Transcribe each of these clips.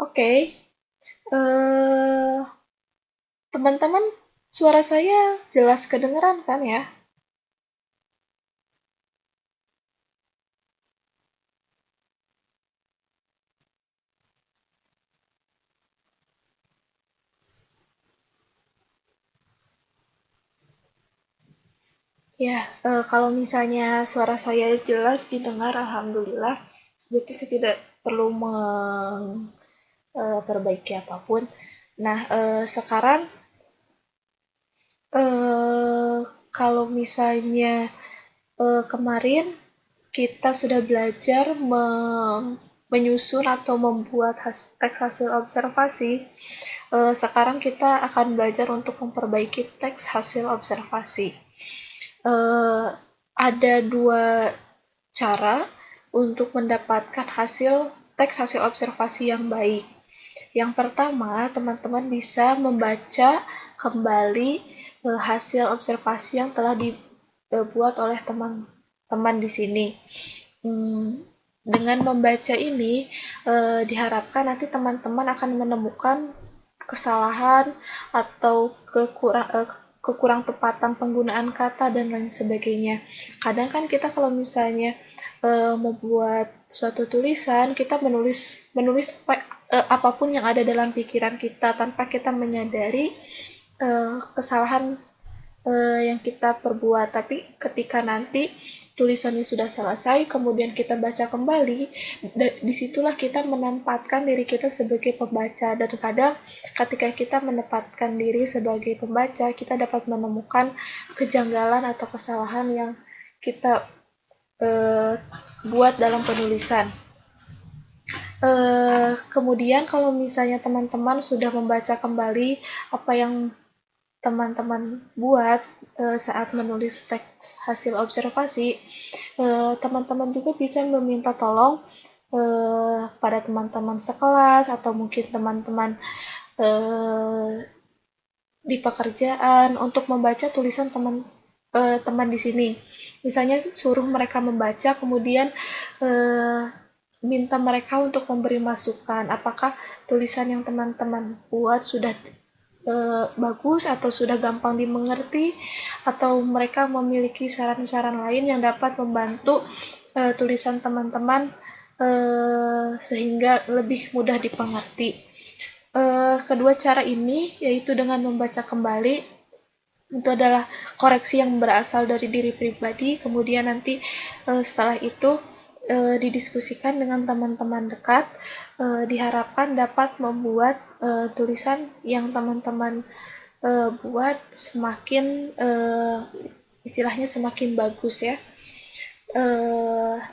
Oke, teman-teman, suara saya jelas kedengeran kan ya? Ya, kalau misalnya suara saya jelas didengar, alhamdulillah, berarti saya tidak perlu memperbaiki apapun. Nah, sekarang eh, kalau misalnya kemarin kita sudah belajar menyusun atau membuat teks hasil observasi. Sekarang kita akan belajar untuk memperbaiki teks hasil observasi. Eh, ada dua cara untuk mendapatkan teks hasil observasi yang baik. Yang pertama, teman-teman bisa membaca kembali hasil observasi yang telah dibuat oleh teman-teman di sini. Hmm, dengan membaca ini, diharapkan nanti teman-teman akan menemukan kesalahan atau kekurang tepatan penggunaan kata dan lain sebagainya. Kadang kan kita kalau misalnya membuat suatu tulisan, kita menulis apapun yang ada dalam pikiran kita tanpa kita menyadari kesalahan yang kita perbuat. Tapi ketika nanti tulisannya sudah selesai, kemudian kita baca kembali, disitulah kita menempatkan diri kita sebagai pembaca. Dan kadang ketika kita menempatkan diri sebagai pembaca, kita dapat menemukan kejanggalan atau kesalahan yang kita eh, buat dalam penulisan. Kemudian kalau misalnya teman-teman sudah membaca kembali apa yang teman-teman buat saat menulis teks hasil observasi, teman-teman juga bisa meminta tolong pada teman-teman sekelas atau mungkin teman-teman eh, di pekerjaan untuk membaca tulisan teman di sini. Misalnya suruh mereka membaca, kemudian eh, minta mereka untuk memberi masukan. Apakah tulisan yang teman-teman buat sudah bagus atau sudah gampang dimengerti, atau mereka memiliki saran-saran lain yang dapat membantu tulisan teman-teman sehingga lebih mudah dipengerti. Kedua cara ini yaitu dengan membaca kembali, itu adalah koreksi yang berasal dari diri pribadi, kemudian nanti setelah itu didiskusikan dengan teman-teman dekat, diharapkan dapat membuat tulisan yang teman-teman buat semakin istilahnya semakin bagus ya.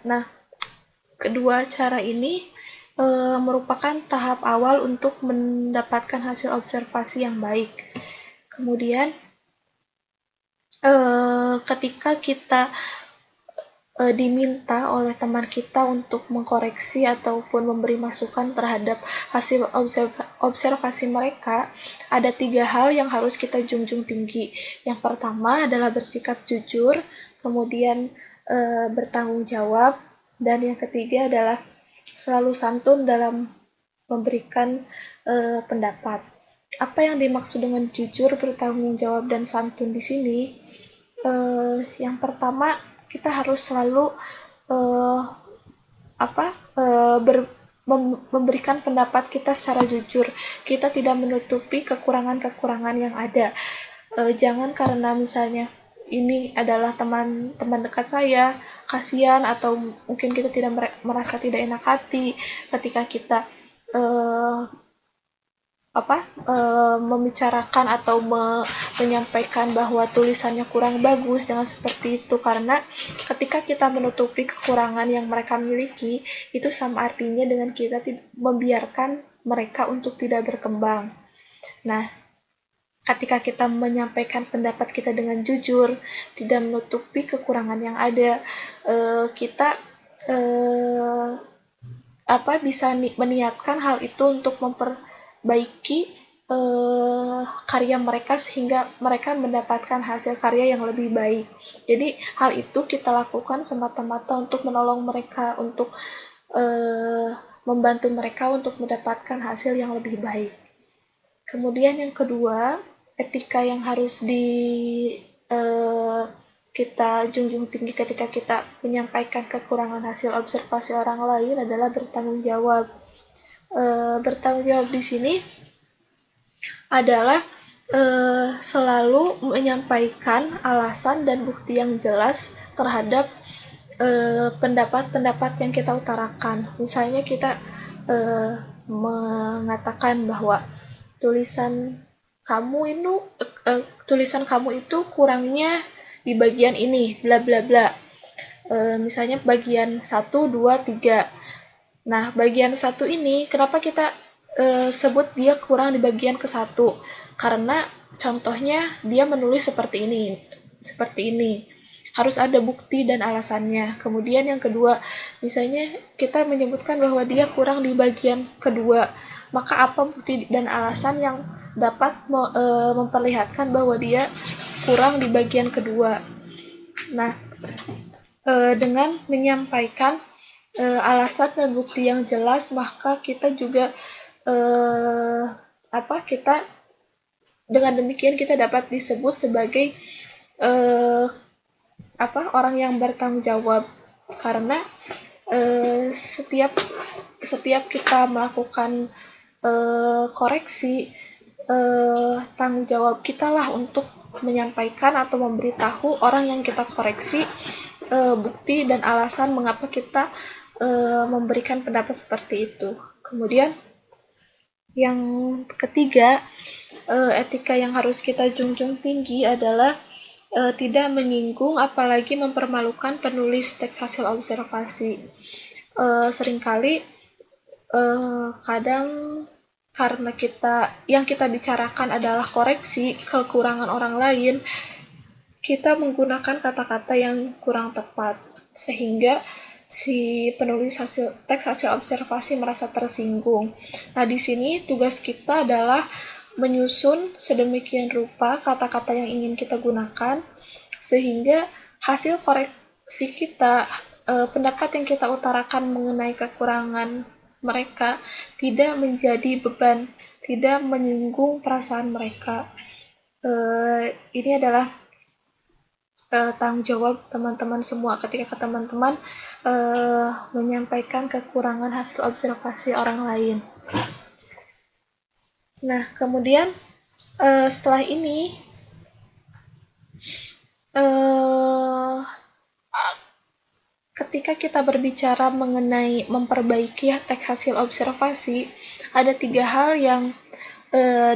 Nah, kedua cara ini merupakan tahap awal untuk mendapatkan hasil observasi yang baik. Kemudian ketika kita diminta oleh teman kita untuk mengkoreksi ataupun memberi masukan terhadap hasil observasi mereka, ada 3 hal yang harus kita junjung tinggi. Yang pertama adalah bersikap jujur, kemudian bertanggung jawab, dan yang ketiga adalah selalu santun dalam memberikan pendapat. Apa yang dimaksud dengan jujur, bertanggung jawab, dan santun di sini? Yang pertama, kita harus selalu uh, apa memberikan pendapat kita secara jujur. Kita tidak menutupi kekurangan-kekurangan yang ada. Jangan karena misalnya ini adalah teman-teman dekat saya, kasihan, atau mungkin kita tidak merasa tidak enak hati ketika kita uh, membicarakan atau menyampaikan bahwa tulisannya kurang bagus. Jangan seperti itu, karena ketika kita menutupi kekurangan yang mereka miliki, itu sama artinya dengan kita membiarkan mereka untuk tidak berkembang. Nah, ketika kita menyampaikan pendapat kita dengan jujur, tidak menutupi kekurangan yang ada, kita eh, bisa meniatkan hal itu untuk memperbaiki karya mereka sehingga mereka mendapatkan hasil karya yang lebih baik. Jadi hal itu kita lakukan semata-mata untuk menolong mereka untuk membantu mereka untuk mendapatkan hasil yang lebih baik. Kemudian yang kedua, etika yang harus kita junjung tinggi ketika kita menyampaikan kekurangan hasil observasi orang lain adalah bertanggung jawab. Bertanggung jawab di sini adalah selalu menyampaikan alasan dan bukti yang jelas terhadap pendapat-pendapat yang kita utarakan. Misalnya kita mengatakan bahwa tulisan kamu itu kurangnya di bagian ini, bla bla bla. Misalnya bagian 1, 2, 3. Nah, bagian 1 ini kenapa kita sebut dia kurang di bagian ke-1? Karena contohnya dia menulis seperti ini. Harus ada bukti dan alasannya. Kemudian yang kedua, misalnya kita menyebutkan bahwa dia kurang di bagian kedua. Maka apa bukti dan alasan yang dapat memperlihatkan bahwa dia kurang di bagian kedua? Nah, dengan menyampaikan alasan dan bukti yang jelas, maka kita juga dengan demikian kita dapat disebut sebagai orang yang bertanggung jawab, karena setiap kita melakukan koreksi, tanggung jawab kita lah untuk menyampaikan atau memberitahu orang yang kita koreksi bukti dan alasan mengapa kita memberikan pendapat seperti itu. Kemudian yang ketiga, etika yang harus kita junjung tinggi adalah tidak menyinggung apalagi mempermalukan penulis teks hasil observasi. Seringkali kadang karena yang kita bicarakan adalah koreksi kekurangan orang lain, kita menggunakan kata-kata yang kurang tepat, sehingga si penulis teks hasil observasi merasa tersinggung. Nah, di sini tugas kita adalah menyusun sedemikian rupa kata-kata yang ingin kita gunakan, sehingga hasil koreksi kita, pendapat yang kita utarakan mengenai kekurangan mereka tidak menjadi beban, tidak menyinggung perasaan mereka. Ini adalah tanggung jawab teman-teman semua ketika teman-teman menyampaikan kekurangan hasil observasi orang lain. Nah, kemudian setelah ini ketika kita berbicara mengenai memperbaiki teks hasil observasi, ada 3 hal yang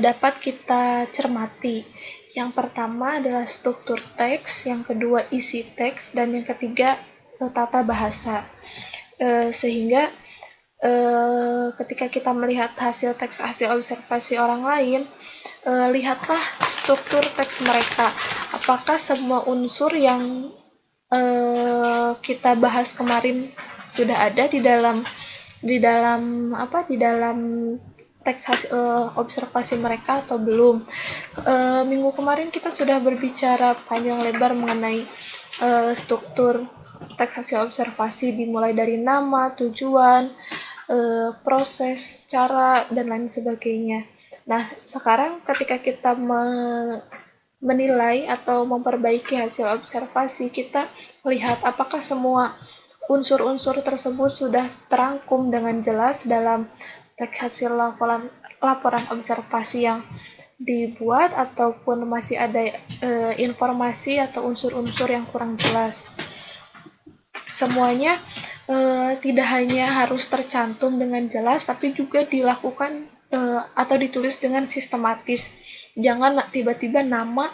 dapat kita cermati. Yang pertama adalah struktur teks, yang kedua isi teks, dan yang ketiga tata bahasa. Sehingga ketika kita melihat hasil teks hasil observasi orang lain, lihatlah struktur teks mereka. Apakah semua unsur yang kita bahas kemarin sudah ada di dalam teks hasil observasi mereka atau belum. Minggu kemarin kita sudah berbicara panjang lebar mengenai struktur teks hasil observasi, dimulai dari nama, tujuan, proses, cara, dan lain sebagainya. Nah, sekarang ketika kita menilai atau memperbaiki hasil observasi, kita lihat apakah semua unsur-unsur tersebut sudah terangkum dengan jelas dalam teks hasil laporan observasi yang dibuat, ataupun masih ada informasi atau unsur-unsur yang kurang jelas. Semuanya tidak hanya harus tercantum dengan jelas, tapi juga dilakukan atau ditulis dengan sistematis. Jangan tiba-tiba nama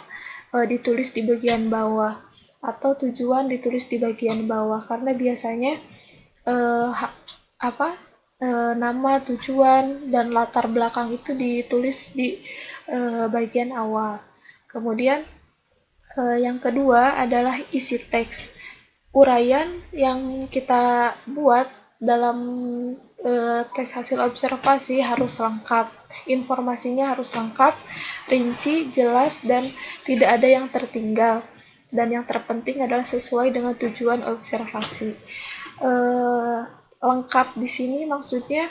ditulis di bagian bawah atau tujuan ditulis di bagian bawah, karena biasanya nama, tujuan, dan latar belakang itu ditulis di bagian awal. Kemudian yang kedua adalah isi teks. Uraian yang kita buat dalam teks hasil observasi harus lengkap. Informasinya harus lengkap, rinci, jelas, dan tidak ada yang tertinggal. Dan yang terpenting adalah sesuai dengan tujuan observasi. lengkap di sini maksudnya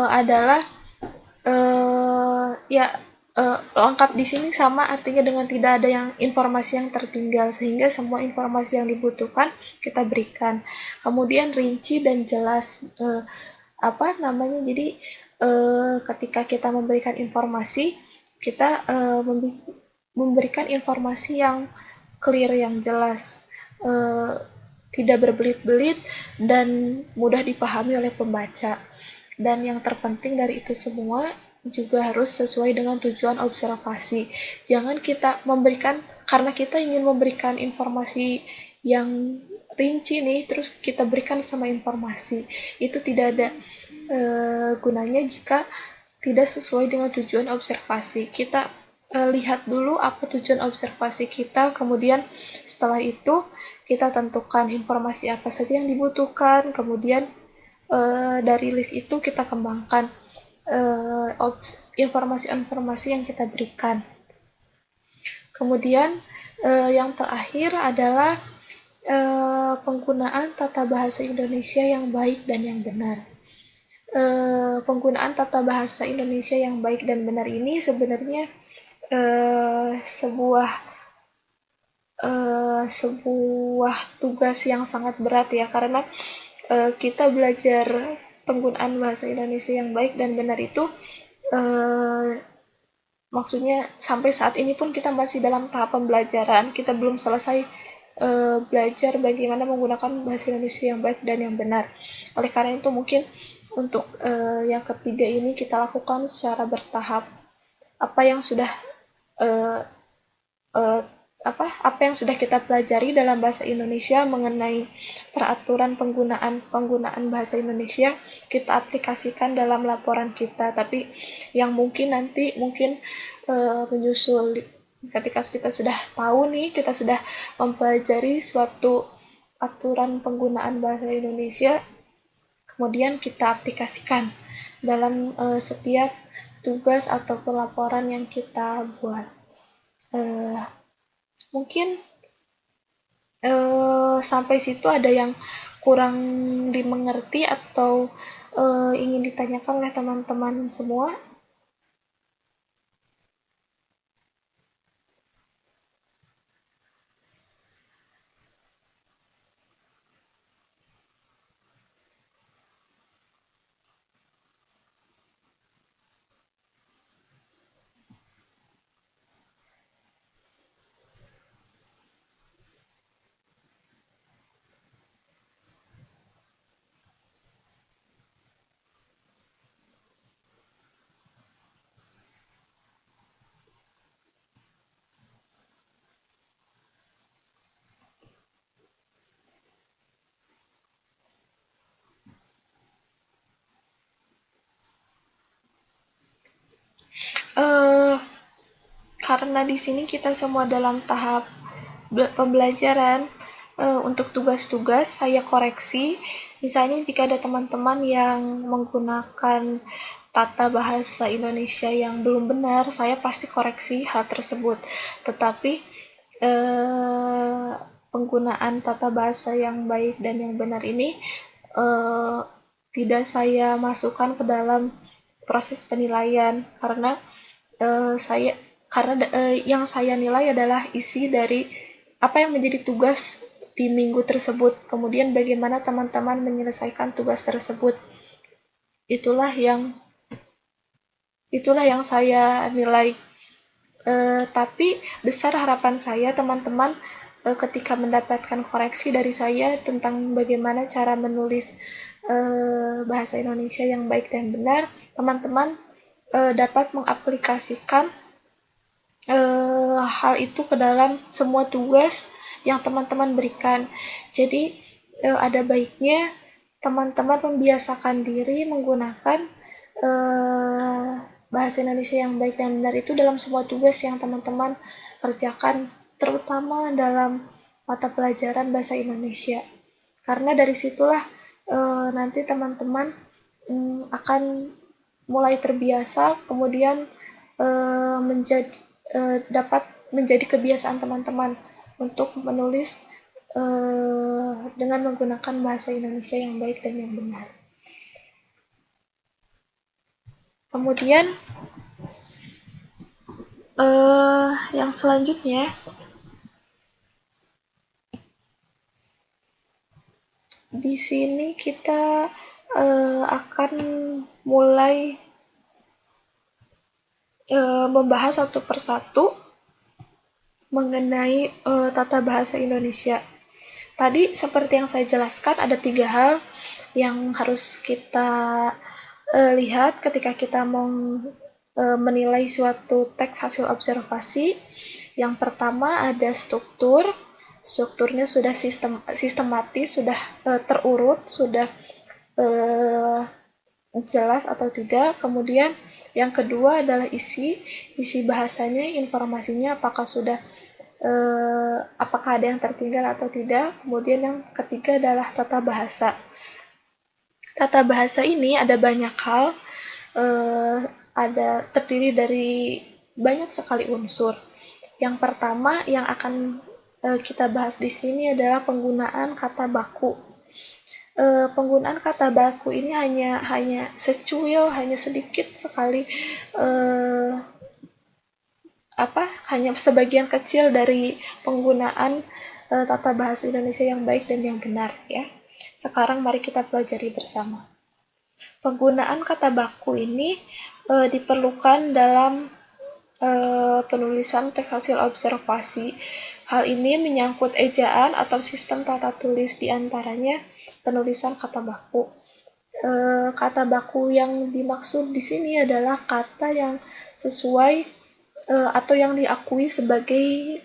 adalah ya lengkap di sini sama artinya dengan tidak ada yang informasi yang tertinggal sehingga semua informasi yang dibutuhkan kita berikan. Kemudian rinci dan jelas apa namanya? Jadi ketika kita memberikan informasi kita memberikan informasi yang clear yang jelas. Tidak berbelit-belit dan mudah dipahami oleh pembaca. Dan yang terpenting dari itu semua juga harus sesuai dengan tujuan observasi. Jangan kita memberikan, karena kita ingin memberikan informasi yang rinci nih, terus kita berikan sama informasi. Itu tidak ada gunanya jika tidak sesuai dengan tujuan observasi. Kita lihat dulu apa tujuan observasi kita, kemudian setelah itu kita tentukan informasi apa saja yang dibutuhkan, kemudian dari list itu kita kembangkan informasi-informasi yang kita berikan. Kemudian yang terakhir adalah penggunaan tata bahasa Indonesia yang baik dan yang benar. Penggunaan tata bahasa Indonesia yang baik dan benar ini sebenarnya sebuah tugas yang sangat berat ya, karena kita belajar penggunaan bahasa Indonesia yang baik dan benar itu maksudnya sampai saat ini pun kita masih dalam tahap pembelajaran, kita belum selesai belajar bagaimana menggunakan bahasa Indonesia yang baik dan yang benar. Oleh karena itu mungkin untuk yang ketiga ini kita lakukan secara bertahap. Apa yang sudah uh, uh, apa yang sudah kita pelajari dalam bahasa Indonesia mengenai peraturan penggunaan bahasa Indonesia kita aplikasikan dalam laporan kita, tapi yang mungkin nanti menyusul ketika kita sudah tahu nih, kita sudah mempelajari suatu aturan penggunaan bahasa Indonesia, kemudian kita aplikasikan dalam setiap tugas atau laporan yang kita buat. Mungkin sampai situ ada yang kurang dimengerti atau ingin ditanyakan oleh teman-teman semua. Karena di sini kita semua dalam tahap pembelajaran, untuk tugas-tugas saya koreksi. Misalnya jika ada teman-teman yang menggunakan tata bahasa Indonesia yang belum benar, saya pasti koreksi hal tersebut. Tetapi penggunaan tata bahasa yang baik dan yang benar ini tidak saya masukkan ke dalam proses penilaian karena yang saya nilai adalah isi dari apa yang menjadi tugas di minggu tersebut, kemudian bagaimana teman-teman menyelesaikan tugas tersebut. Itulah yang saya nilai. Tapi besar harapan saya teman-teman ketika mendapatkan koreksi dari saya tentang bagaimana cara menulis bahasa Indonesia yang baik dan benar, teman-teman dapat mengaplikasikan hal itu ke dalam semua tugas yang teman-teman berikan. Jadi ada baiknya teman-teman membiasakan diri menggunakan bahasa Indonesia yang baik dan benar itu dalam semua tugas yang teman-teman kerjakan, terutama dalam mata pelajaran bahasa Indonesia. Karena dari situlah nanti teman-teman akan mulai terbiasa, kemudian dapat menjadi kebiasaan teman-teman untuk menulis dengan menggunakan bahasa Indonesia yang baik dan yang benar. Kemudian yang selanjutnya, di sini kita akan mulai membahas satu persatu mengenai tata bahasa Indonesia. Tadi seperti yang saya jelaskan ada 3 hal yang harus kita lihat ketika kita mau menilai suatu teks hasil observasi. Yang pertama ada struktur. Strukturnya sudah sistematis, sudah terurut, sudah jelas atau tidak. Kemudian yang kedua adalah isi bahasanya, informasinya apakah sudah apakah ada yang tertinggal atau tidak. Kemudian yang ketiga adalah tata bahasa. Tata bahasa ini ada banyak hal, ada terdiri dari banyak sekali unsur. Yang pertama yang akan kita bahas di sini adalah penggunaan kata baku. Penggunaan kata baku ini hanya secuil, hanya sedikit sekali, hanya sebagian kecil dari penggunaan tata bahasa Indonesia yang baik dan yang benar, ya. Sekarang mari kita pelajari bersama. Penggunaan kata baku ini diperlukan dalam penulisan teks hasil observasi. Hal ini menyangkut ejaan atau sistem tata tulis, diantaranya penulisan kata baku. Kata baku yang dimaksud di sini adalah kata yang sesuai atau yang diakui sebagai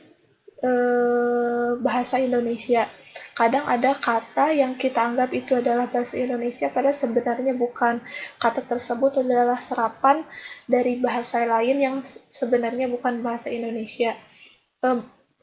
bahasa Indonesia. Kadang ada kata yang kita anggap itu adalah bahasa Indonesia, padahal sebenarnya bukan. Kata tersebut adalah serapan dari bahasa lain yang sebenarnya bukan bahasa Indonesia.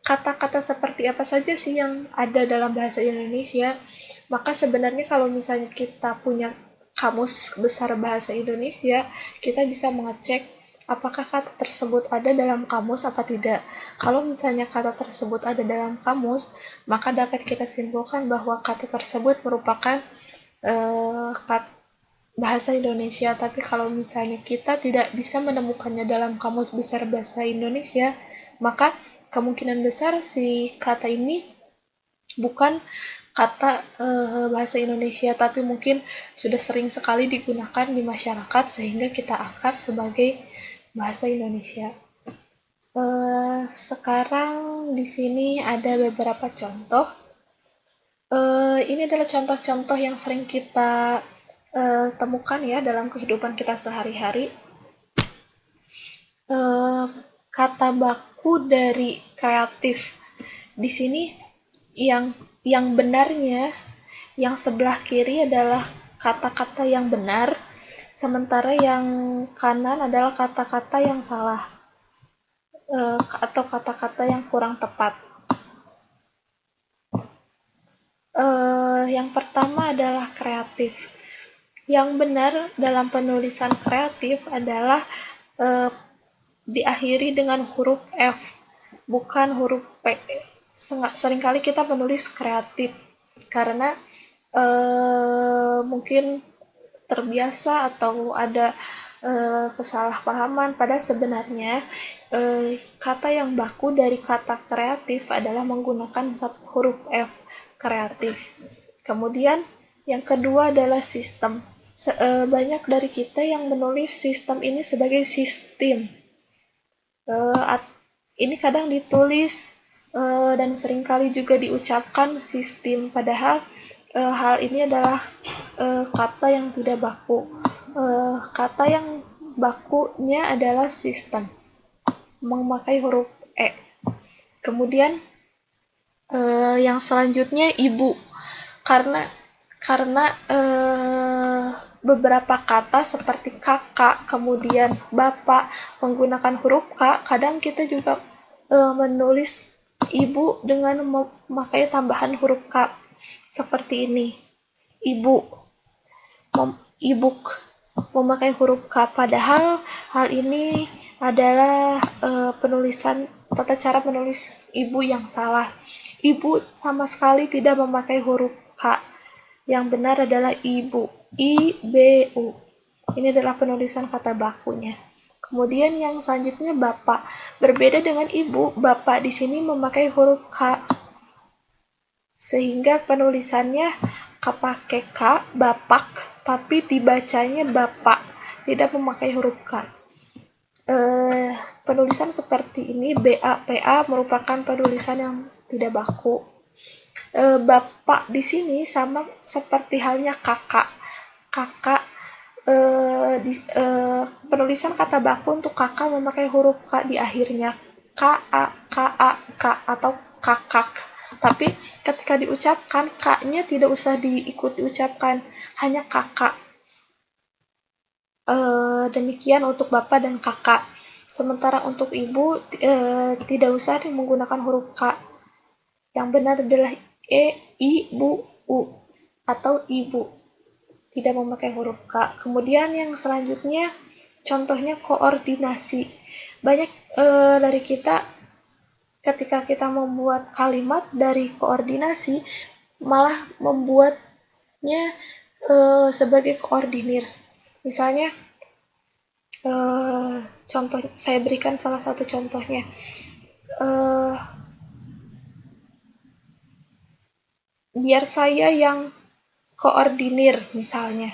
Kata-kata seperti apa saja sih yang ada dalam bahasa Indonesia? Maka sebenarnya kalau misalnya kita punya kamus besar bahasa Indonesia, kita bisa mengecek apakah kata tersebut ada dalam kamus apa tidak. Kalau misalnya kata tersebut ada dalam kamus, maka dapat kita simpulkan bahwa kata tersebut merupakan bahasa Indonesia. Tapi kalau misalnya kita tidak bisa menemukannya dalam kamus besar bahasa Indonesia, maka kemungkinan besar si kata ini bukan kata bahasa Indonesia, tapi mungkin sudah sering sekali digunakan di masyarakat sehingga kita anggap sebagai bahasa Indonesia. Sekarang di sini ada beberapa contoh. Ini adalah contoh-contoh yang sering kita temukan ya dalam kehidupan kita sehari-hari. Kata baku dari kreatif. Di sini yang benarnya, yang sebelah kiri adalah kata-kata yang benar, sementara yang kanan adalah kata-kata yang salah atau kata-kata yang kurang tepat. Yang pertama adalah kreatif. Yang benar dalam penulisan kreatif adalah diakhiri dengan huruf F, bukan huruf P. Seringkali kita menulis kreatif karena mungkin terbiasa atau ada kesalahpahaman. Padahal sebenarnya kata yang baku dari kata kreatif adalah menggunakan huruf F, kreatif. Kemudian yang kedua adalah sistem. Banyak dari kita yang menulis sistem ini sebagai sistem. Ini kadang ditulis dan seringkali juga diucapkan sistem, padahal hal ini adalah kata yang tidak baku. Kata yang bakunya adalah sistem, memakai huruf E. Kemudian yang selanjutnya ibu, karena beberapa kata seperti kakak, kemudian bapak menggunakan huruf K, kadang kita juga menulis ibu dengan memakai tambahan huruf K, seperti ini. Ibu, ibuk, memakai huruf K, padahal hal ini adalah tata cara menulis ibu yang salah. Ibu sama sekali tidak memakai huruf K. Yang benar adalah ibu. I-B-U. Ini adalah penulisan kata bakunya. Kemudian yang selanjutnya bapak. Berbeda dengan ibu, bapak di sini memakai huruf K. Sehingga penulisannya pakai K, bapak, tapi dibacanya bapak. Tidak memakai huruf K. Penulisan seperti ini, BAPA, merupakan penulisan yang tidak baku. Bapak di sini sama seperti halnya kakak. Kakak, penulisan kata baku untuk kakak memakai huruf K di akhirnya. K atau kakak. Tapi ketika diucapkan, K-nya tidak usah diikut diucapkan, hanya kakak. Demikian untuk bapak dan kakak. Sementara untuk ibu tidak usah menggunakan huruf K. Yang benar adalah ibu, u atau ibu. Tidak memakai huruf K. Kemudian yang selanjutnya contohnya koordinasi. Banyak dari kita ketika kita membuat kalimat dari koordinasi malah membuatnya sebagai koordinir. Misalnya, contoh saya berikan salah satu contohnya. Biar saya yang koordinir misalnya.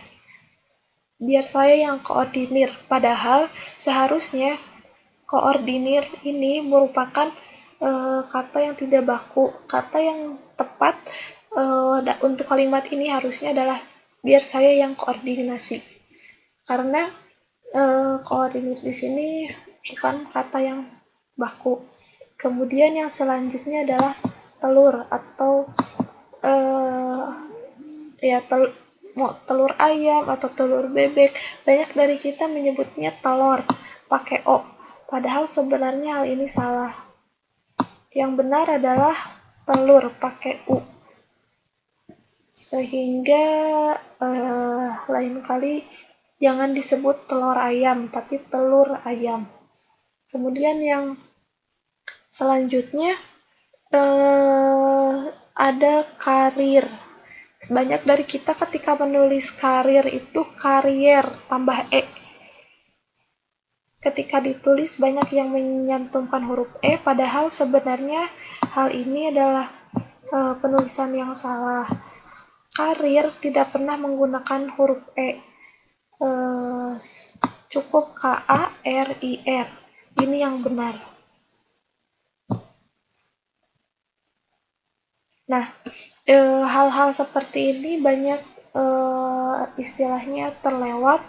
Biar saya yang koordinir, padahal seharusnya koordinir ini merupakan kata yang tidak baku. Kata yang tepat untuk kalimat ini harusnya adalah biar saya yang koordinasi. Karena koordinir di sini bukan kata yang baku. Kemudian yang selanjutnya adalah telur atau telur ayam atau telur bebek. Banyak dari kita menyebutnya telur pakai O, padahal sebenarnya hal ini salah. Yang benar adalah telur pakai U. Sehingga lain kali jangan disebut telur ayam, tapi telur ayam. Kemudian yang selanjutnya ada karir. Banyak dari kita ketika menulis karir itu karier tambah E. Ketika ditulis banyak yang menyantumkan huruf E, padahal sebenarnya hal ini adalah penulisan yang salah. Karir tidak pernah menggunakan huruf E. Cukup KARIR. Ini yang benar. Nah, hal-hal seperti ini banyak istilahnya terlewat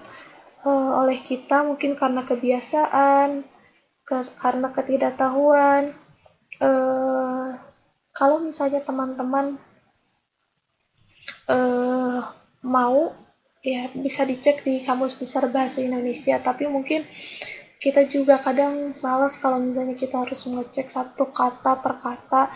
oleh kita, mungkin karena kebiasaan, karena ketidaktahuan. Kalau misalnya teman-teman mau, ya bisa dicek di Kamus Besar Bahasa Indonesia, tapi mungkin kita juga kadang malas kalau misalnya kita harus mengecek satu kata per kata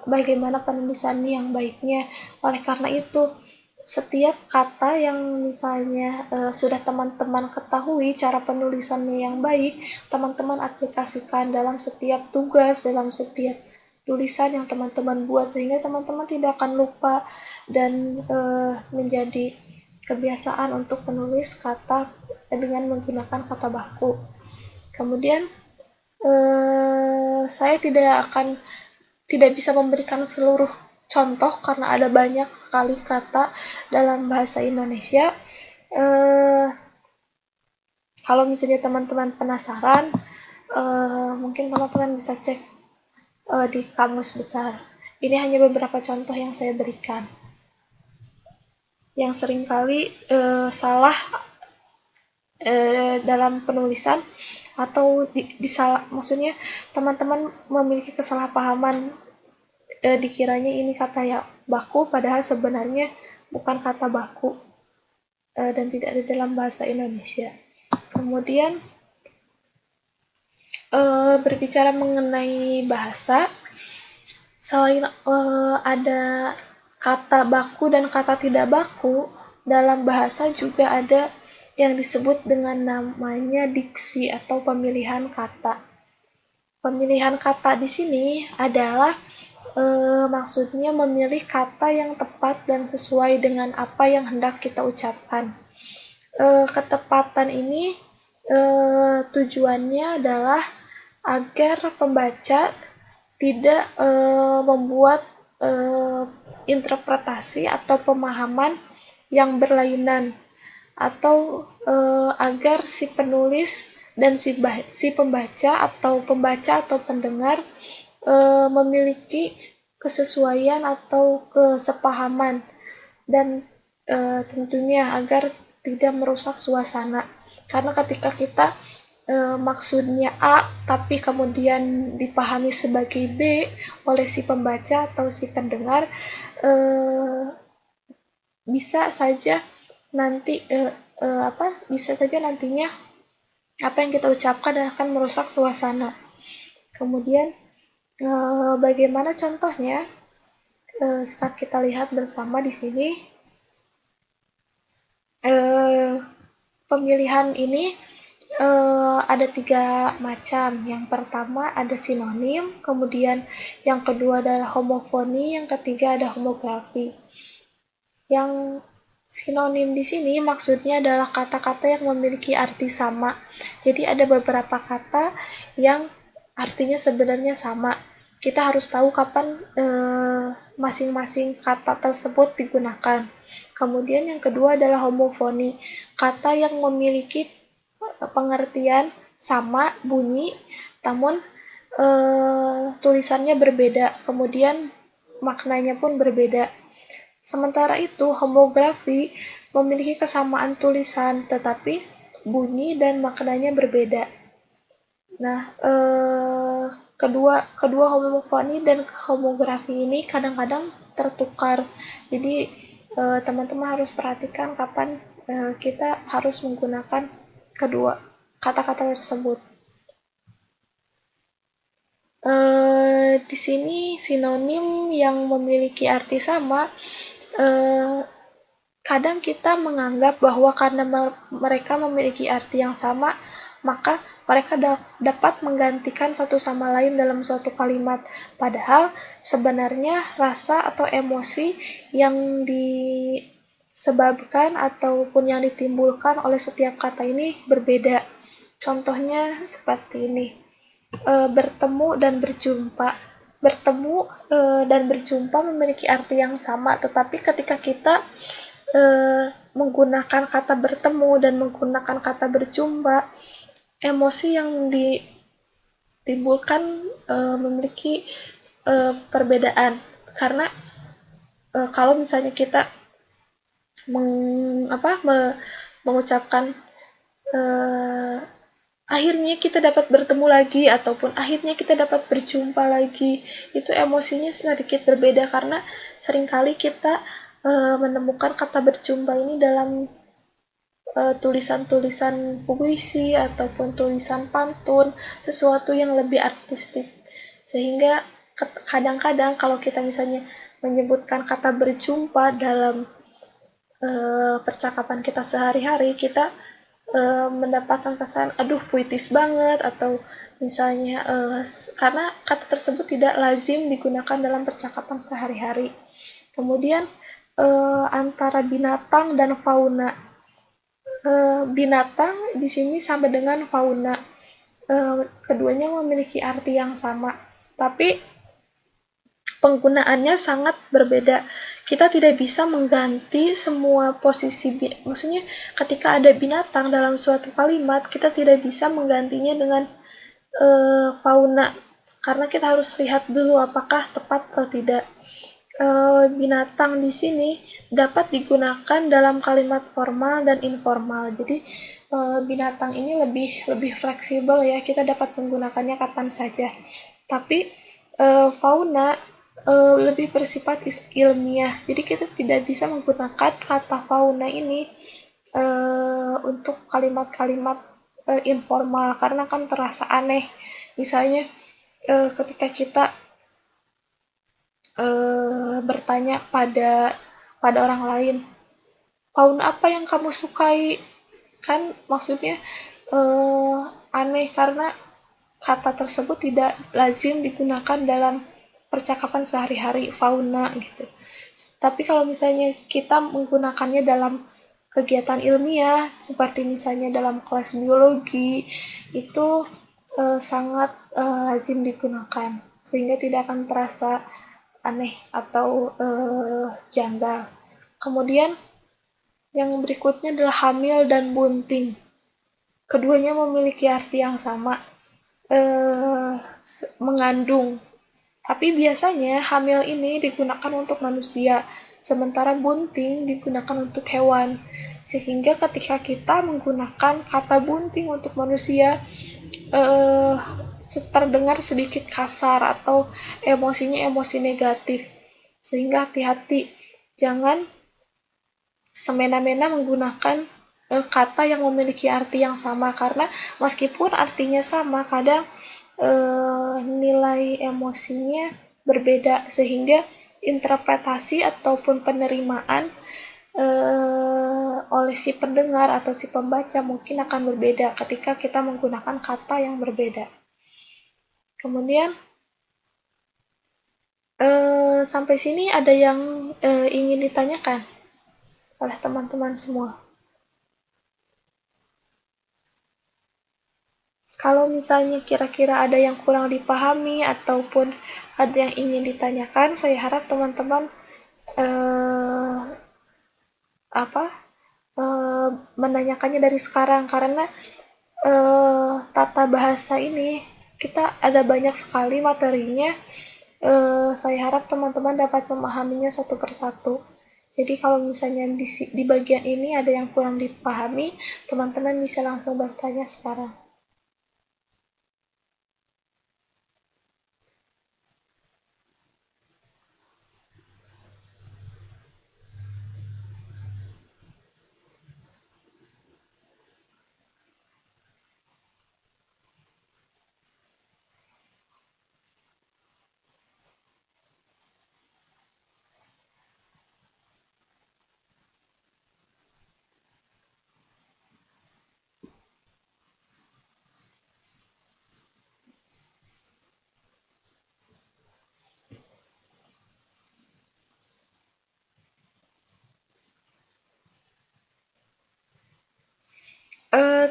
bagaimana penulisannya yang baiknya. Oleh karena itu, setiap kata yang misalnya sudah teman-teman ketahui cara penulisannya yang baik, teman-teman aplikasikan dalam setiap tugas, dalam setiap tulisan yang teman-teman buat, sehingga teman-teman tidak akan lupa dan menjadi kebiasaan untuk menulis kata dengan menggunakan kata baku. Kemudian saya tidak bisa memberikan seluruh contoh karena ada banyak sekali kata dalam bahasa Indonesia. Kalau misalnya teman-teman penasaran, mungkin teman-teman bisa cek di Kamus Besar. Ini hanya beberapa contoh yang saya berikan. Yang seringkali salah dalam penulisan atau maksudnya teman-teman memiliki kesalahpahaman, dikiranya ini kata yang baku padahal sebenarnya bukan kata baku dan tidak ada dalam bahasa Indonesia. Kemudian berbicara mengenai bahasa, selain ada kata baku dan kata tidak baku, dalam bahasa juga ada yang disebut dengan namanya diksi atau pemilihan kata. Pemilihan kata di sini adalah maksudnya memilih kata yang tepat dan sesuai dengan apa yang hendak kita ucapkan. Ketepatan ini tujuannya adalah agar pembaca tidak membuat interpretasi atau pemahaman yang berlainan, atau agar si penulis dan si pembaca atau pendengar memiliki kesesuaian atau kesepahaman, dan tentunya agar tidak merusak suasana. Karena ketika kita maksudnya A tapi kemudian dipahami sebagai B oleh si pembaca atau si pendengar, bisa saja nantinya apa yang kita ucapkan akan merusak suasana. Kemudian bagaimana contohnya? Saat kita lihat bersama di sini, pemilihan ini ada 3 macam. Yang pertama ada sinonim, kemudian yang kedua adalah homofoni, yang ketiga ada homografi. Yang sinonim di sini maksudnya adalah kata-kata yang memiliki arti sama. Jadi ada beberapa kata yang artinya sebenarnya sama. Kita harus tahu kapan masing-masing kata tersebut digunakan. Kemudian yang kedua adalah homofoni, kata yang memiliki pengertian sama bunyi, namun tulisannya berbeda, kemudian maknanya pun berbeda. Sementara itu, homografi memiliki kesamaan tulisan, tetapi bunyi dan maknanya berbeda. Nah, kedua homofoni dan homografi ini kadang-kadang tertukar. Jadi, teman-teman harus perhatikan kapan kita harus menggunakan kedua kata-kata tersebut. Di sini sinonim yang memiliki arti sama, kadang kita menganggap bahwa karena mereka memiliki arti yang sama, maka mereka dapat menggantikan satu sama lain dalam suatu kalimat. Padahal sebenarnya rasa atau emosi yang disebabkan ataupun yang ditimbulkan oleh setiap kata ini berbeda. Contohnya seperti ini. Bertemu dan berjumpa. Bertemu dan berjumpa memiliki arti yang sama, tetapi ketika kita menggunakan kata bertemu dan menggunakan kata berjumpa, emosi yang ditimbulkan memiliki perbedaan. Karena kalau misalnya kita mengucapkan akhirnya kita dapat bertemu lagi ataupun akhirnya kita dapat berjumpa lagi, itu emosinya sedikit berbeda karena seringkali kita menemukan kata berjumpa ini dalam tulisan-tulisan puisi ataupun tulisan pantun, sesuatu yang lebih artistik. Sehingga kadang-kadang kalau kita misalnya menyebutkan kata berjumpa dalam percakapan kita sehari-hari, kita mendapatkan kesan aduh puitis banget, atau misalnya karena kata tersebut tidak lazim digunakan dalam percakapan sehari-hari. Kemudian antara binatang dan fauna. Binatang di sini sama dengan fauna. Keduanya memiliki arti yang sama, tapi penggunaannya sangat berbeda. Kita tidak bisa mengganti semua posisi, maksudnya ketika ada binatang dalam suatu kalimat, kita tidak bisa menggantinya dengan fauna, karena kita harus lihat dulu apakah tepat atau tidak. Binatang di sini dapat digunakan dalam kalimat formal dan informal. Jadi binatang ini lebih fleksibel ya, kita dapat menggunakannya kapan saja. Tapi fauna lebih bersifat ilmiah. Jadi kita tidak bisa menggunakan kata fauna ini untuk kalimat-kalimat informal karena kan terasa aneh. Misalnya ketika kita bertanya pada orang lain, fauna apa yang kamu sukai? Kan maksudnya aneh karena kata tersebut tidak lazim digunakan dalam percakapan sehari-hari, fauna gitu. Tapi kalau misalnya kita menggunakannya dalam kegiatan ilmiah, seperti misalnya dalam kelas biologi, itu sangat lazim digunakan, sehingga tidak akan terasa aneh atau janggal. Kemudian yang berikutnya adalah hamil dan bunting. Keduanya memiliki arti yang sama, mengandung. Tapi biasanya hamil ini digunakan untuk manusia, sementara bunting digunakan untuk hewan. Sehingga ketika kita menggunakan kata bunting untuk manusia, eh, terdengar sedikit kasar atau emosinya emosi negatif. Sehingga hati-hati, jangan semena-mena menggunakan kata yang memiliki arti yang sama, karena meskipun artinya sama, kadang nilai emosinya berbeda, sehingga interpretasi ataupun penerimaan oleh si pendengar atau si pembaca mungkin akan berbeda ketika kita menggunakan kata yang berbeda. Kemudian sampai sini ada yang ingin ditanyakan oleh teman-teman semua? Kalau misalnya kira-kira ada yang kurang dipahami ataupun ada yang ingin ditanyakan, saya harap teman-teman eh, apa menanyakannya dari sekarang, karena tata bahasa ini kita ada banyak sekali materinya. Saya harap teman-teman dapat memahaminya satu persatu. Jadi kalau misalnya di bagian ini ada yang kurang dipahami, teman-teman bisa langsung bertanya sekarang.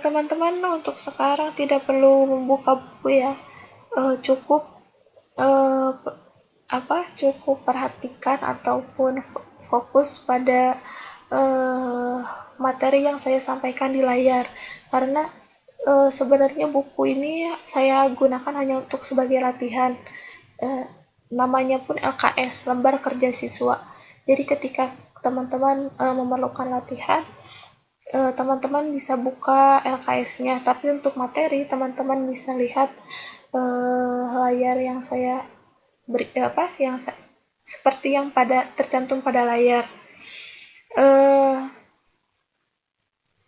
Teman-teman untuk sekarang tidak perlu membuka buku ya, cukup eh, cukup perhatikan ataupun fokus pada materi yang saya sampaikan di layar, karena sebenarnya buku ini saya gunakan hanya untuk sebagai latihan. eh, Namanya pun LKS, lembar kerja siswa. Jadi ketika teman-teman memerlukan latihan, teman-teman bisa buka LKS-nya, tapi untuk materi teman-teman bisa lihat layar yang saya beri, yang seperti yang tercantum pada layar. Eh,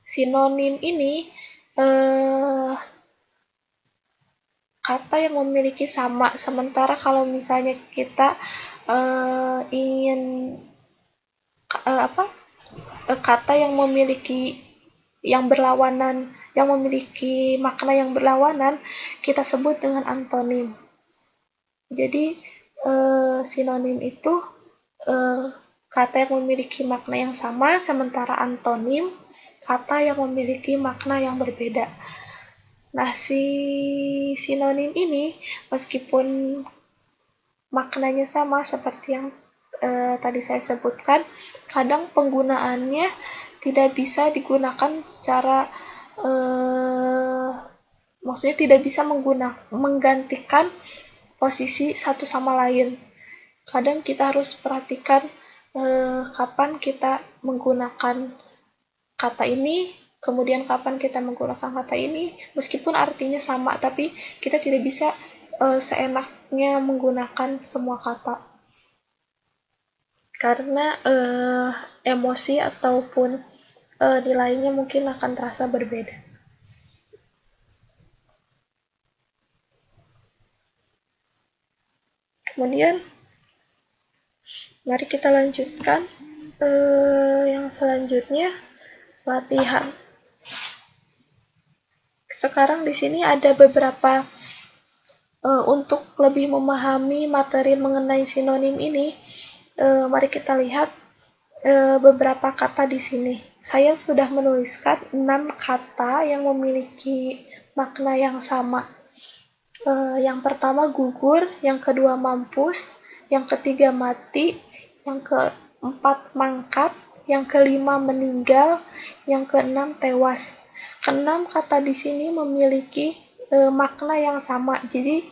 Sinonim ini eh, kata yang memiliki sama, sementara kalau misalnya kita ingin kata yang memiliki yang berlawanan, yang memiliki makna yang berlawanan, kita sebut dengan antonim. Jadi sinonim itu eh, kata yang memiliki makna yang sama, sementara antonim kata yang memiliki makna yang berbeda. Nah, si sinonim ini meskipun maknanya sama seperti yang tadi saya sebutkan, kadang penggunaannya tidak bisa digunakan secara maksudnya tidak bisa menggantikan posisi satu sama lain. Kadang kita harus perhatikan kapan kita menggunakan kata ini, kemudian kapan kita menggunakan kata ini, meskipun artinya sama, tapi kita tidak bisa seenaknya menggunakan semua kata. Karena emosi ataupun nilainya mungkin akan terasa berbeda. Kemudian, mari kita lanjutkan yang selanjutnya, latihan. Sekarang di sini ada beberapa Untuk lebih memahami materi mengenai sinonim ini, mari kita lihat beberapa kata di sini. Saya sudah menuliskan 6 kata yang memiliki makna yang sama. Yang pertama gugur, yang kedua mampus, yang ketiga mati, yang keempat mangkat, yang kelima meninggal, yang keenam tewas. Keenam kata di sini memiliki makna yang sama, jadi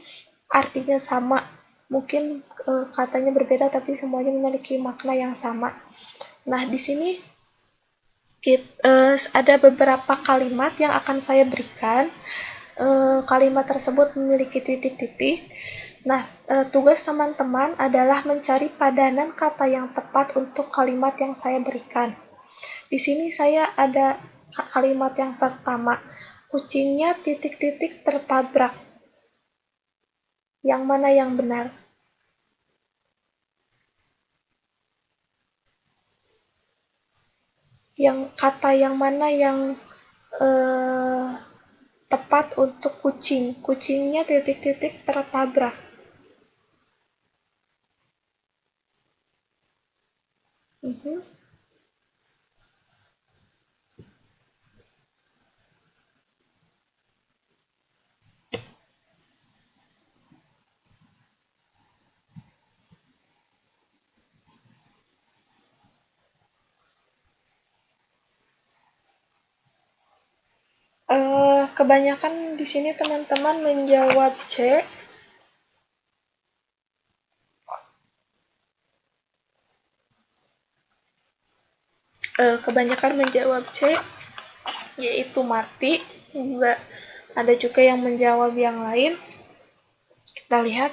artinya sama. Mungkin katanya berbeda, tapi semuanya memiliki makna yang sama. Nah, di sini ada beberapa kalimat yang akan saya berikan. Kalimat tersebut memiliki titik-titik. Nah, tugas teman-teman adalah mencari padanan kata yang tepat untuk kalimat yang saya berikan. Di sini saya ada kalimat yang pertama, kucingnya titik-titik tertabrak. Yang mana yang benar? Yang kata yang mana yang eh, tepat untuk kucing? Kucingnya titik-titik tertabrak. Mhm. Kebanyakan di sini teman-teman menjawab C. Kebanyakan menjawab C, yaitu mati. Ada juga yang menjawab yang lain. Kita lihat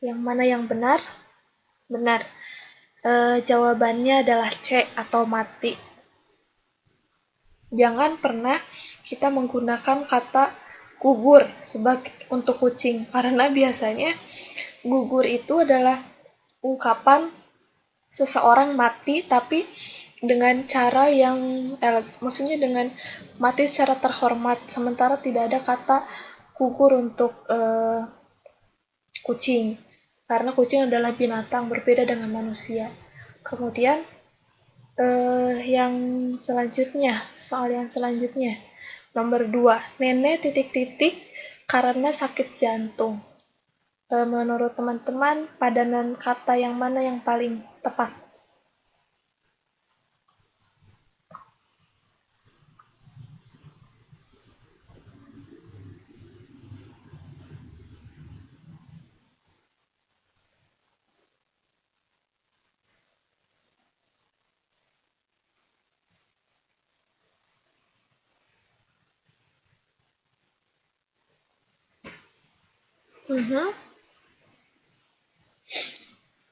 yang mana yang benar. Benar. Jawabannya adalah C atau mati. Jangan pernah kita menggunakan kata gugur untuk kucing, karena biasanya gugur itu adalah ungkapan seseorang mati tapi dengan cara yang maksudnya dengan mati secara terhormat, sementara tidak ada kata gugur untuk kucing, karena kucing adalah binatang berbeda dengan manusia. Kemudian yang selanjutnya, soal yang selanjutnya, nomor 2, nenek titik-titik karena sakit jantung. Menurut teman-teman, padanan kata yang mana yang paling tepat?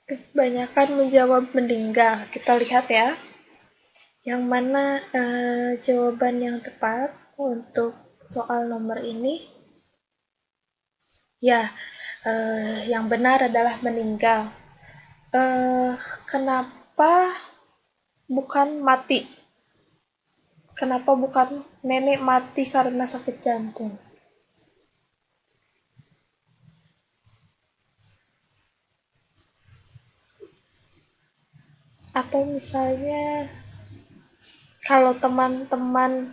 Kebanyakan menjawab meninggal. Kita lihat ya, yang mana jawaban yang tepat untuk soal nomor ini. Ya, yang benar adalah meninggal. Kenapa bukan mati? Kenapa bukan nenek mati karena sakit jantung? Atau misalnya kalau teman-teman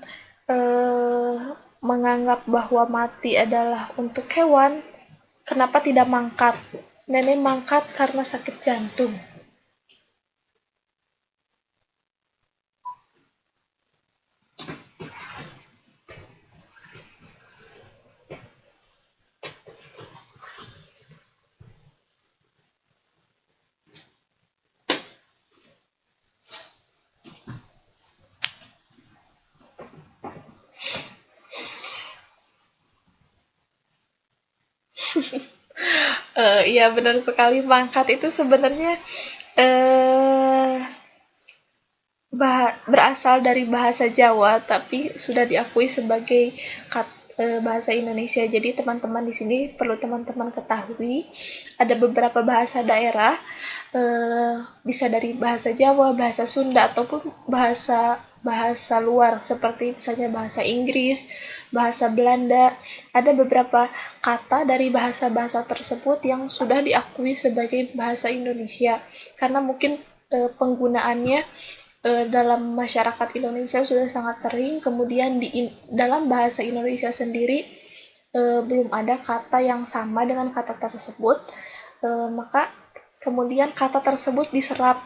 menganggap bahwa mati adalah untuk hewan, kenapa tidak mangkat? Nenek mangkat karena sakit jantung. Iya benar sekali, mangkat itu sebenarnya berasal dari bahasa Jawa, tapi sudah diakui sebagai bahasa Indonesia. Jadi teman-teman di sini perlu teman-teman ketahui ada beberapa bahasa daerah, bisa dari bahasa Jawa, bahasa Sunda ataupun bahasa bahasa luar seperti misalnya bahasa Inggris, bahasa Belanda. Ada beberapa kata dari bahasa-bahasa tersebut yang sudah diakui sebagai bahasa Indonesia karena mungkin penggunaannya dalam masyarakat Indonesia sudah sangat sering, kemudian di dalam bahasa Indonesia sendiri belum ada kata yang sama dengan kata tersebut, maka kemudian kata tersebut diserap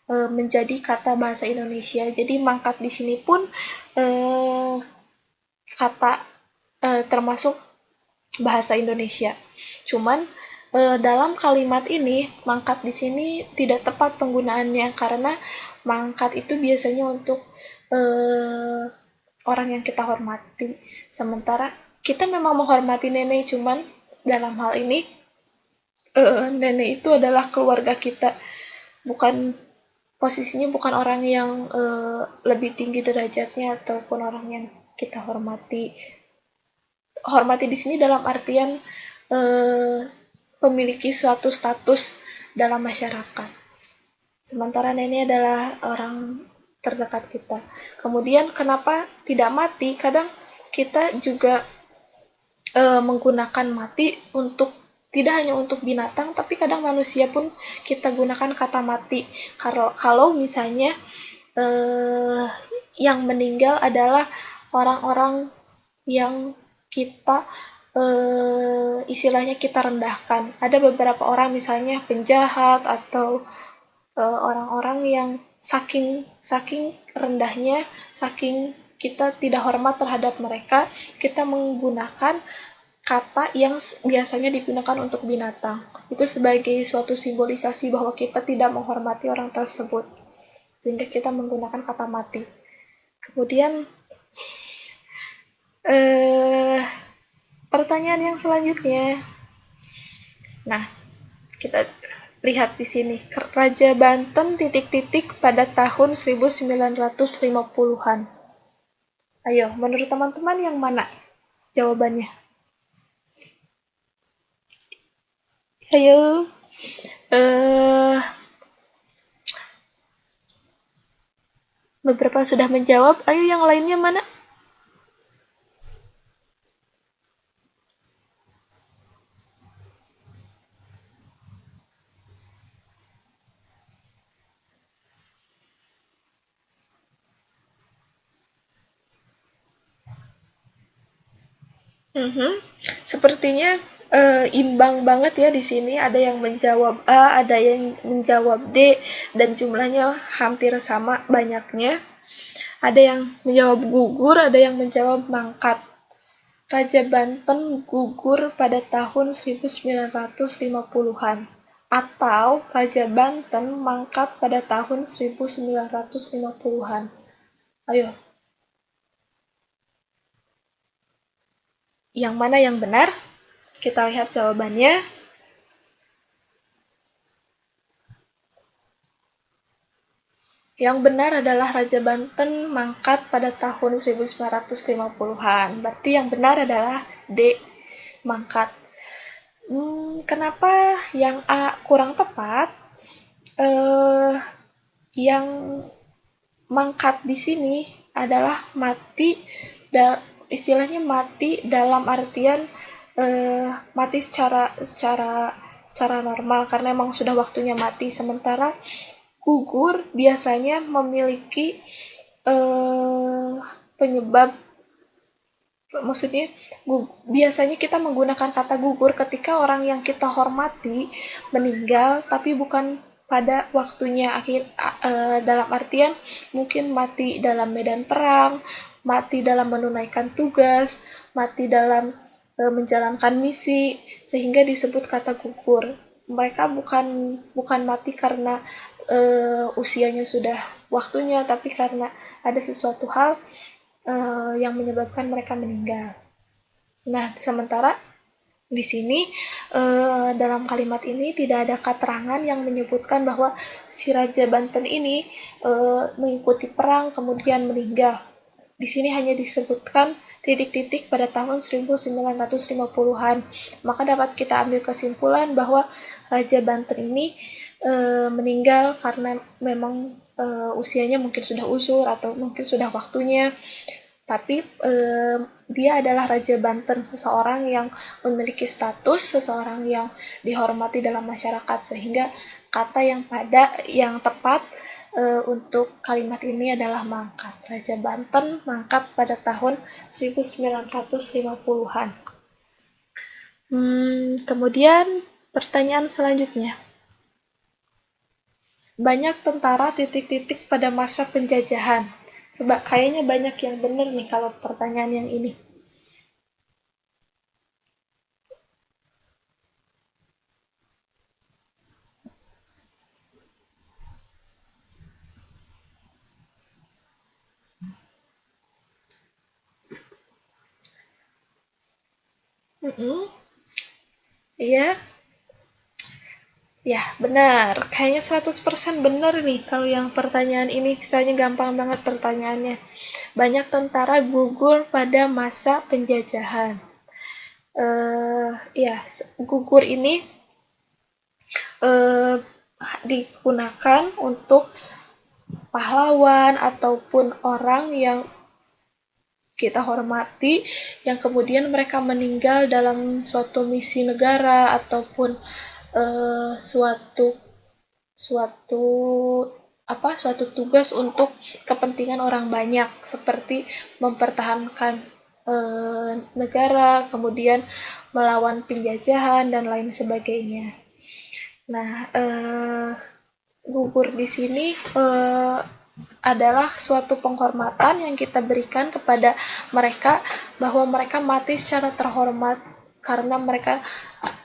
menjadi kata bahasa Indonesia. Jadi mangkat di sini pun kata termasuk bahasa Indonesia. Cuman dalam kalimat ini mangkat di sini tidak tepat penggunaannya karena mangkat itu biasanya untuk orang yang kita hormati. Sementara kita memang menghormati nenek, cuman dalam hal ini nenek itu adalah keluarga kita, bukan posisinya bukan orang yang lebih tinggi derajatnya ataupun orang yang kita hormati. Hormati di sini dalam artian memiliki suatu status dalam masyarakat. Sementara nenek adalah orang terdekat kita. Kemudian kenapa tidak mati? Kadang kita juga menggunakan mati untuk tidak hanya untuk binatang, tapi kadang manusia pun kita gunakan kata mati. Kalau misalnya yang meninggal adalah orang-orang yang kita istilahnya kita rendahkan. Ada beberapa orang misalnya penjahat atau orang-orang yang saking rendahnya, saking kita tidak hormat terhadap mereka, kita menggunakan kata yang biasanya digunakan untuk binatang. Itu sebagai suatu simbolisasi bahwa kita tidak menghormati orang tersebut, sehingga kita menggunakan kata mati. Kemudian pertanyaan yang selanjutnya, nah kita lihat di sini, Raja Banten ... pada tahun 1950-an. Ayo, menurut teman-teman yang mana jawabannya? Ayo, beberapa sudah menjawab. Ayo yang lainnya mana? Sepertinya imbang banget ya di sini. Ada yang menjawab A, ada yang menjawab D, dan jumlahnya hampir sama banyaknya. Ada yang menjawab gugur, ada yang menjawab mangkat. Raja Banten gugur pada tahun 1950-an. Atau Raja Banten mangkat pada tahun 1950-an. Ayo. Yang mana yang benar? Kita lihat jawabannya. Yang benar adalah Raja Banten mangkat pada tahun 1950-an. Berarti yang benar adalah D, mangkat. Kenapa yang A kurang tepat? Yang mangkat di sini adalah mati, istilahnya mati dalam artian mati secara normal karena emang sudah waktunya mati. Sementara gugur biasanya memiliki penyebab, maksudnya biasanya kita menggunakan kata gugur ketika orang yang kita hormati meninggal tapi bukan pada waktunya, dalam artian mungkin mati dalam medan perang, mati dalam menunaikan tugas, mati dalam menjalankan misi, sehingga disebut kata gugur. Mereka bukan mati karena usianya sudah waktunya, tapi karena ada sesuatu hal yang menyebabkan mereka meninggal. Nah, sementara di sini dalam kalimat ini tidak ada keterangan yang menyebutkan bahwa si Raja Banten ini mengikuti perang kemudian meninggal. Di sini hanya disebutkan titik-titik pada tahun 1950-an. Maka dapat kita ambil kesimpulan bahwa Raja Banten ini meninggal karena memang usianya mungkin sudah usur atau mungkin sudah waktunya. Tapi dia adalah Raja Banten, seseorang yang memiliki status, seseorang yang dihormati dalam masyarakat, sehingga kata yang tepat untuk kalimat ini adalah mangkat. Raja Banten mangkat pada tahun 1950-an. Kemudian pertanyaan selanjutnya. Banyak tentara titik-titik pada masa penjajahan. Sebab kayaknya banyak yang benar nih kalau pertanyaan yang ini. Iya, ya benar. Kayaknya 100% benar nih kalau yang pertanyaan ini. Misalnya gampang banget pertanyaannya. Banyak tentara gugur pada masa penjajahan. Ya, gugur ini eh, digunakan untuk pahlawan ataupun orang yang kita hormati, yang kemudian mereka meninggal dalam suatu misi negara ataupun suatu suatu suatu tugas untuk kepentingan orang banyak, seperti mempertahankan negara, kemudian melawan penjajahan dan lain sebagainya. Nah, gugur di sini adalah suatu penghormatan yang kita berikan kepada mereka, bahwa mereka mati secara terhormat karena mereka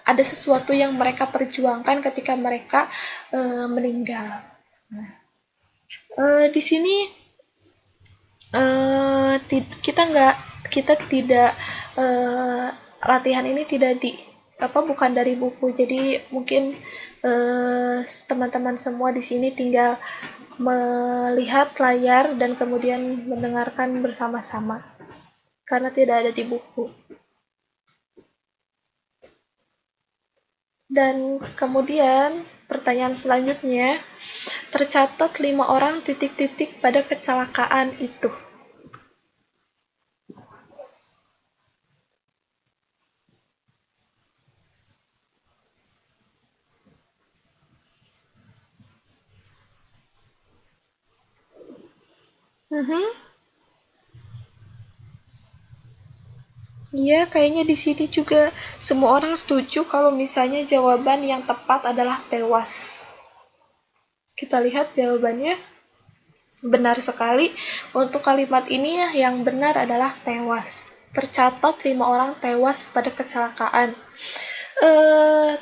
ada sesuatu yang mereka perjuangkan ketika mereka meninggal. Nah, di sini kita tidak latihan ini tidak bukan dari buku, jadi mungkin teman-teman semua di sini tinggal melihat layar dan kemudian mendengarkan bersama-sama karena tidak ada di buku. Dan kemudian pertanyaan selanjutnya, tercatat 5 orang titik-titik pada kecelakaan itu. Iya, kayaknya di sini juga semua orang setuju kalau misalnya jawaban yang tepat adalah tewas. Kita lihat jawabannya. Benar sekali. Untuk kalimat ini yang benar adalah tewas. Tercatat 5 orang tewas pada kecelakaan.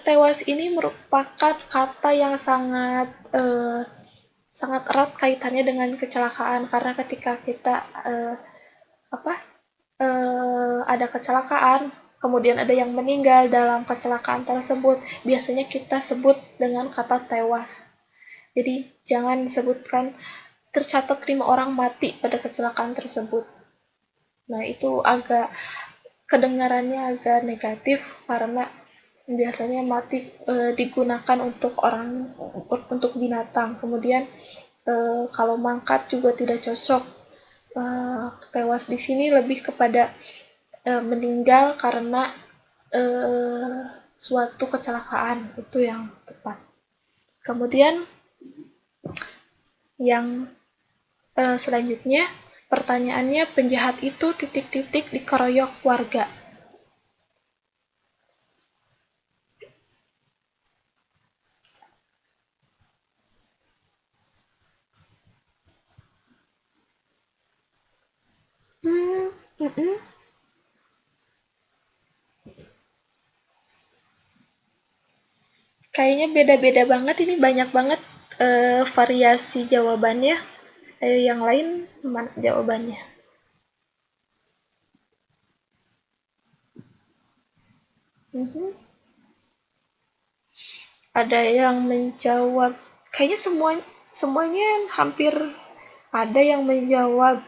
Tewas ini merupakan kata yang sangat erat kaitannya dengan kecelakaan, karena ketika kita ada kecelakaan, kemudian ada yang meninggal dalam kecelakaan tersebut, biasanya kita sebut dengan kata tewas. Jadi jangan sebutkan tercatat 5 orang mati pada kecelakaan tersebut. Nah, itu agak kedengarannya agak negatif karena biasanya mati digunakan untuk binatang. Kemudian kalau mangkat juga tidak cocok. Tewas di sini lebih kepada meninggal karena suatu kecelakaan, itu yang tepat. Kemudian yang selanjutnya, pertanyaannya, penjahat itu titik-titik dikeroyok warga. Kayaknya beda-beda banget, ini banyak banget variasi jawabannya. Ayo yang lain, mana jawabannya? Ada yang menjawab, kayaknya semuanya hampir, ada yang menjawab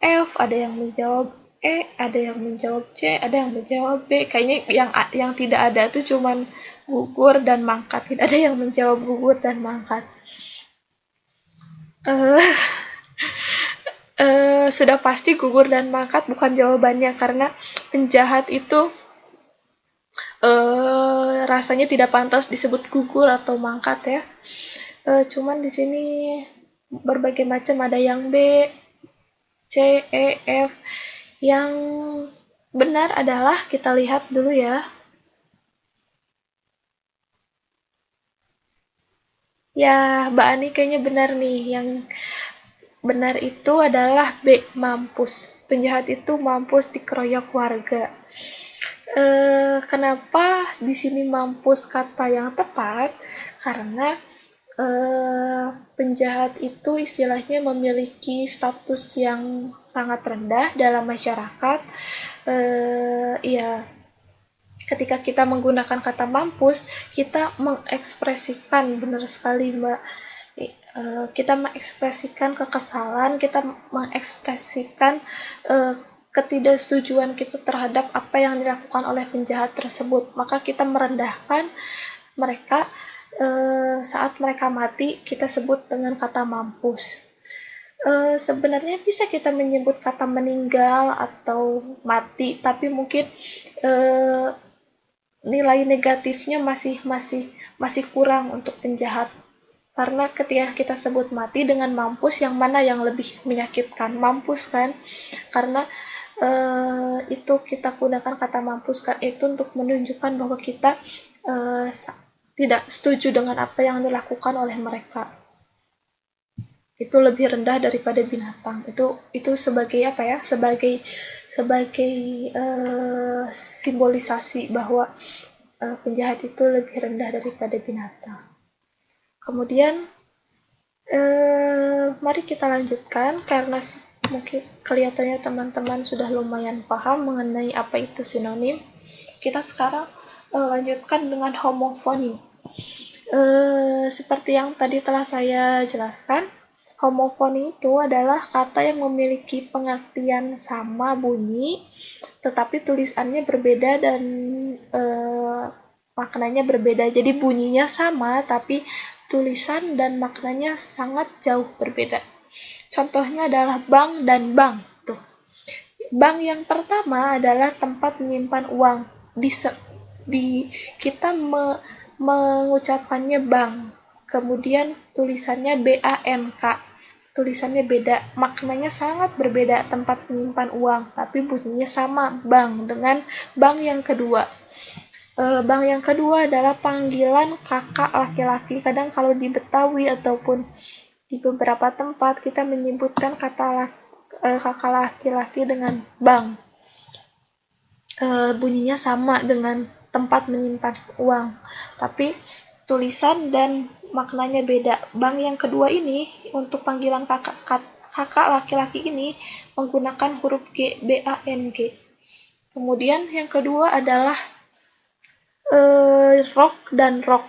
F, ada yang menjawab E, ada yang menjawab C, ada yang menjawab B. Kayaknya yang tidak ada tuh cuman gugur dan mangkat. Tidak ada yang menjawab gugur dan mangkat. Eh, sudah pasti gugur dan mangkat bukan jawabannya karena penjahat itu rasanya tidak pantas disebut gugur atau mangkat ya. Cuman di sini berbagai macam, ada yang B, C, E, F. Yang benar adalah kita lihat dulu ya. Ya, Mbak Ani kayaknya benar nih. Yang benar itu adalah B, mampus. Penjahat itu mampus dikeroyok warga. Kenapa di sini mampus kata yang tepat? Karena penjahat itu istilahnya memiliki status yang sangat rendah dalam masyarakat. Ya, ketika kita menggunakan kata mampus, kita mengekspresikan, benar sekali Mbak, kita mengekspresikan kekesalan, kita mengekspresikan ketidaksetujuan kita terhadap apa yang dilakukan oleh penjahat tersebut. Maka kita merendahkan mereka saat mereka mati, kita sebut dengan kata mampus. Sebenarnya bisa kita menyebut kata meninggal atau mati, tapi mungkin nilai negatifnya masih kurang untuk penjahat. Karena ketika kita sebut mati dengan mampus, yang mana yang lebih menyakitkan? Mampus kan? Karena itu kita gunakan kata mampus kan itu untuk menunjukkan bahwa kita tidak setuju dengan apa yang dilakukan oleh mereka. Itu lebih rendah daripada binatang. Itu sebagai apa ya? Sebagai simbolisasi bahwa penjahat itu lebih rendah daripada binatang. Kemudian mari kita lanjutkan karena mungkin kelihatannya teman-teman sudah lumayan paham mengenai apa itu sinonim. Kita sekarang lanjutkan dengan homofoni. Seperti yang tadi telah saya jelaskan, homofoni itu adalah kata yang memiliki pengertian sama bunyi, tetapi tulisannya berbeda dan maknanya berbeda. Jadi bunyinya sama, tapi tulisan dan maknanya sangat jauh berbeda. Contohnya adalah bank dan bank. Tuh. Bank yang pertama adalah tempat menyimpan uang. Kita mengucapkannya bank. Kemudian tulisannya BANK. Tulisannya beda, maknanya sangat berbeda, tempat menyimpan uang, tapi bunyinya sama, bank, dengan bank yang kedua. Bank yang kedua adalah panggilan kakak laki-laki. Kadang kalau di Betawi ataupun di beberapa tempat kita menyebutkan kata kakak laki-laki dengan bank. Bunyinya sama dengan tempat menyimpan uang, tapi tulisan dan maknanya beda. Bank yang kedua ini untuk panggilan kakak laki-laki ini menggunakan huruf G, B-A-N-G. Kemudian yang kedua adalah rock dan rock.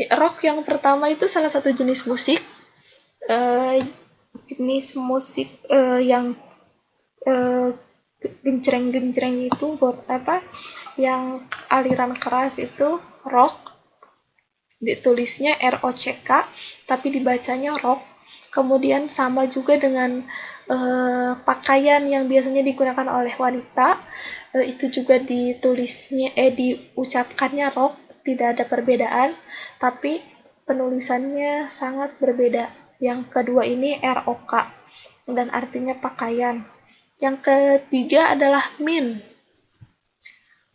Rock yang pertama itu salah satu jenis musik, yang gencreng-gencreng itu buat apa? Yang aliran keras itu rock, ditulisnya ROCK, tapi dibacanya rock. Kemudian sama juga dengan pakaian yang biasanya digunakan oleh wanita, itu juga diucapkannya rock, tidak ada perbedaan, tapi penulisannya sangat berbeda. Yang kedua ini ROK dan artinya pakaian. Yang ketiga adalah mint.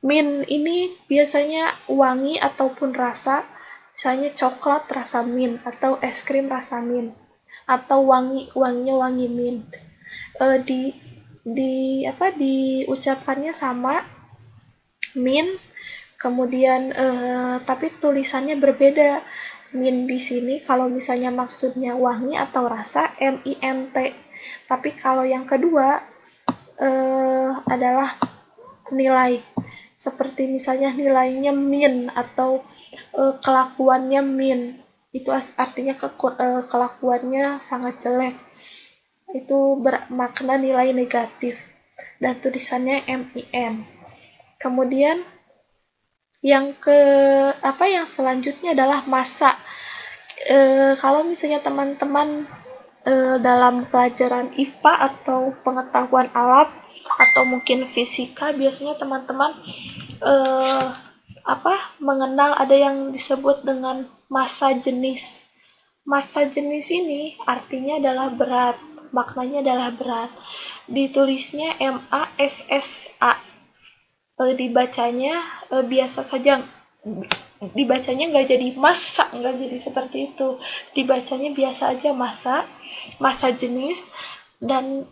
Mint ini biasanya wangi ataupun rasa, misalnya coklat rasa mint atau es krim rasa mint atau wanginya wangi mint. Diucapkannya sama, mint, kemudian tapi tulisannya berbeda. Mint di sini kalau misalnya maksudnya wangi atau rasa, MINT. Tapi kalau yang kedua adalah nilai. Seperti misalnya nilainya min atau kelakuannya min. Itu artinya kelakuannya sangat jelek. Itu bermakna nilai negatif. dan tulisannya MIN. Kemudian yang selanjutnya adalah masa. Kalau misalnya teman-teman dalam pelajaran IPA atau pengetahuan alam atau mungkin fisika, biasanya teman-teman mengenal ada yang disebut dengan massa jenis. Massa jenis ini artinya adalah berat, maknanya adalah berat. Ditulisnya MASSA. Dibacanya biasa saja, dibacanya nggak jadi massa, nggak jadi seperti itu, dibacanya biasa aja massa jenis. Dan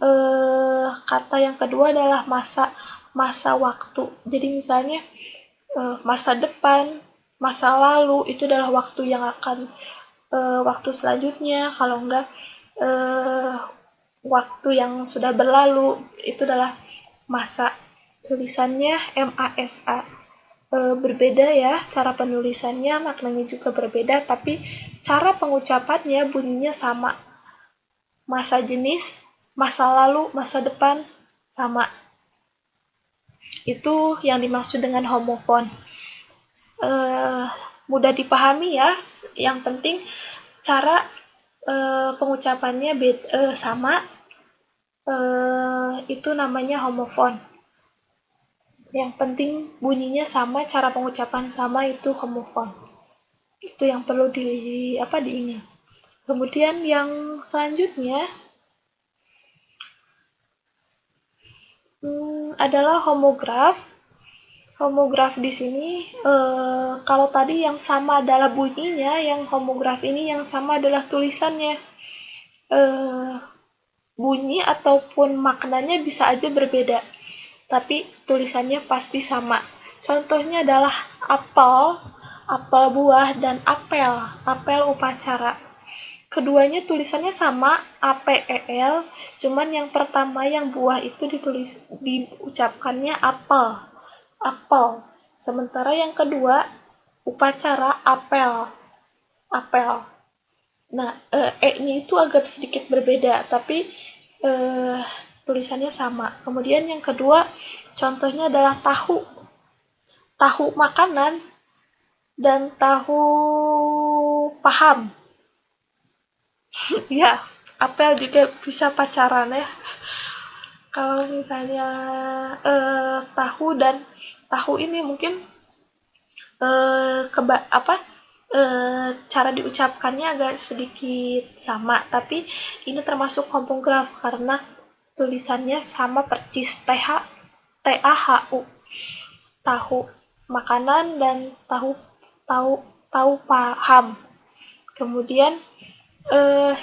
kata yang kedua adalah masa waktu. Jadi misalnya masa depan, masa lalu itu adalah waktu yang akan waktu selanjutnya. Kalau enggak waktu yang sudah berlalu itu adalah masa. Tulisannya MASA. Berbeda ya cara penulisannya, maknanya juga berbeda, tapi cara pengucapannya bunyinya sama. Masa jenis, masa lalu, masa depan sama. Itu yang dimaksud dengan homofon. Mudah dipahami ya, yang penting cara pengucapannya sama, itu namanya homofon. Yang penting bunyinya sama, cara pengucapan sama, itu homofon. Itu yang perlu diingat. Kemudian yang selanjutnya adalah homograf. Homograf di sini kalau tadi yang sama adalah bunyinya, yang homograf ini yang sama adalah tulisannya. Bunyi ataupun maknanya bisa aja berbeda, tapi tulisannya pasti sama. Contohnya adalah apel, apel buah, dan apel upacara. Keduanya tulisannya sama, APEL, cuman yang pertama yang buah itu diucapkannya apel. Sementara yang kedua upacara apel. Nah, E-nya itu agak sedikit berbeda, tapi tulisannya sama. Kemudian yang kedua, contohnya adalah tahu makanan dan tahu paham. Ya, apel juga bisa pacaran ya. Kalau misalnya tahu ini mungkin cara diucapkannya agak sedikit sama, tapi ini termasuk homograf karena tulisannya sama persis, TAHU, tahu makanan dan tahu paham. Kemudian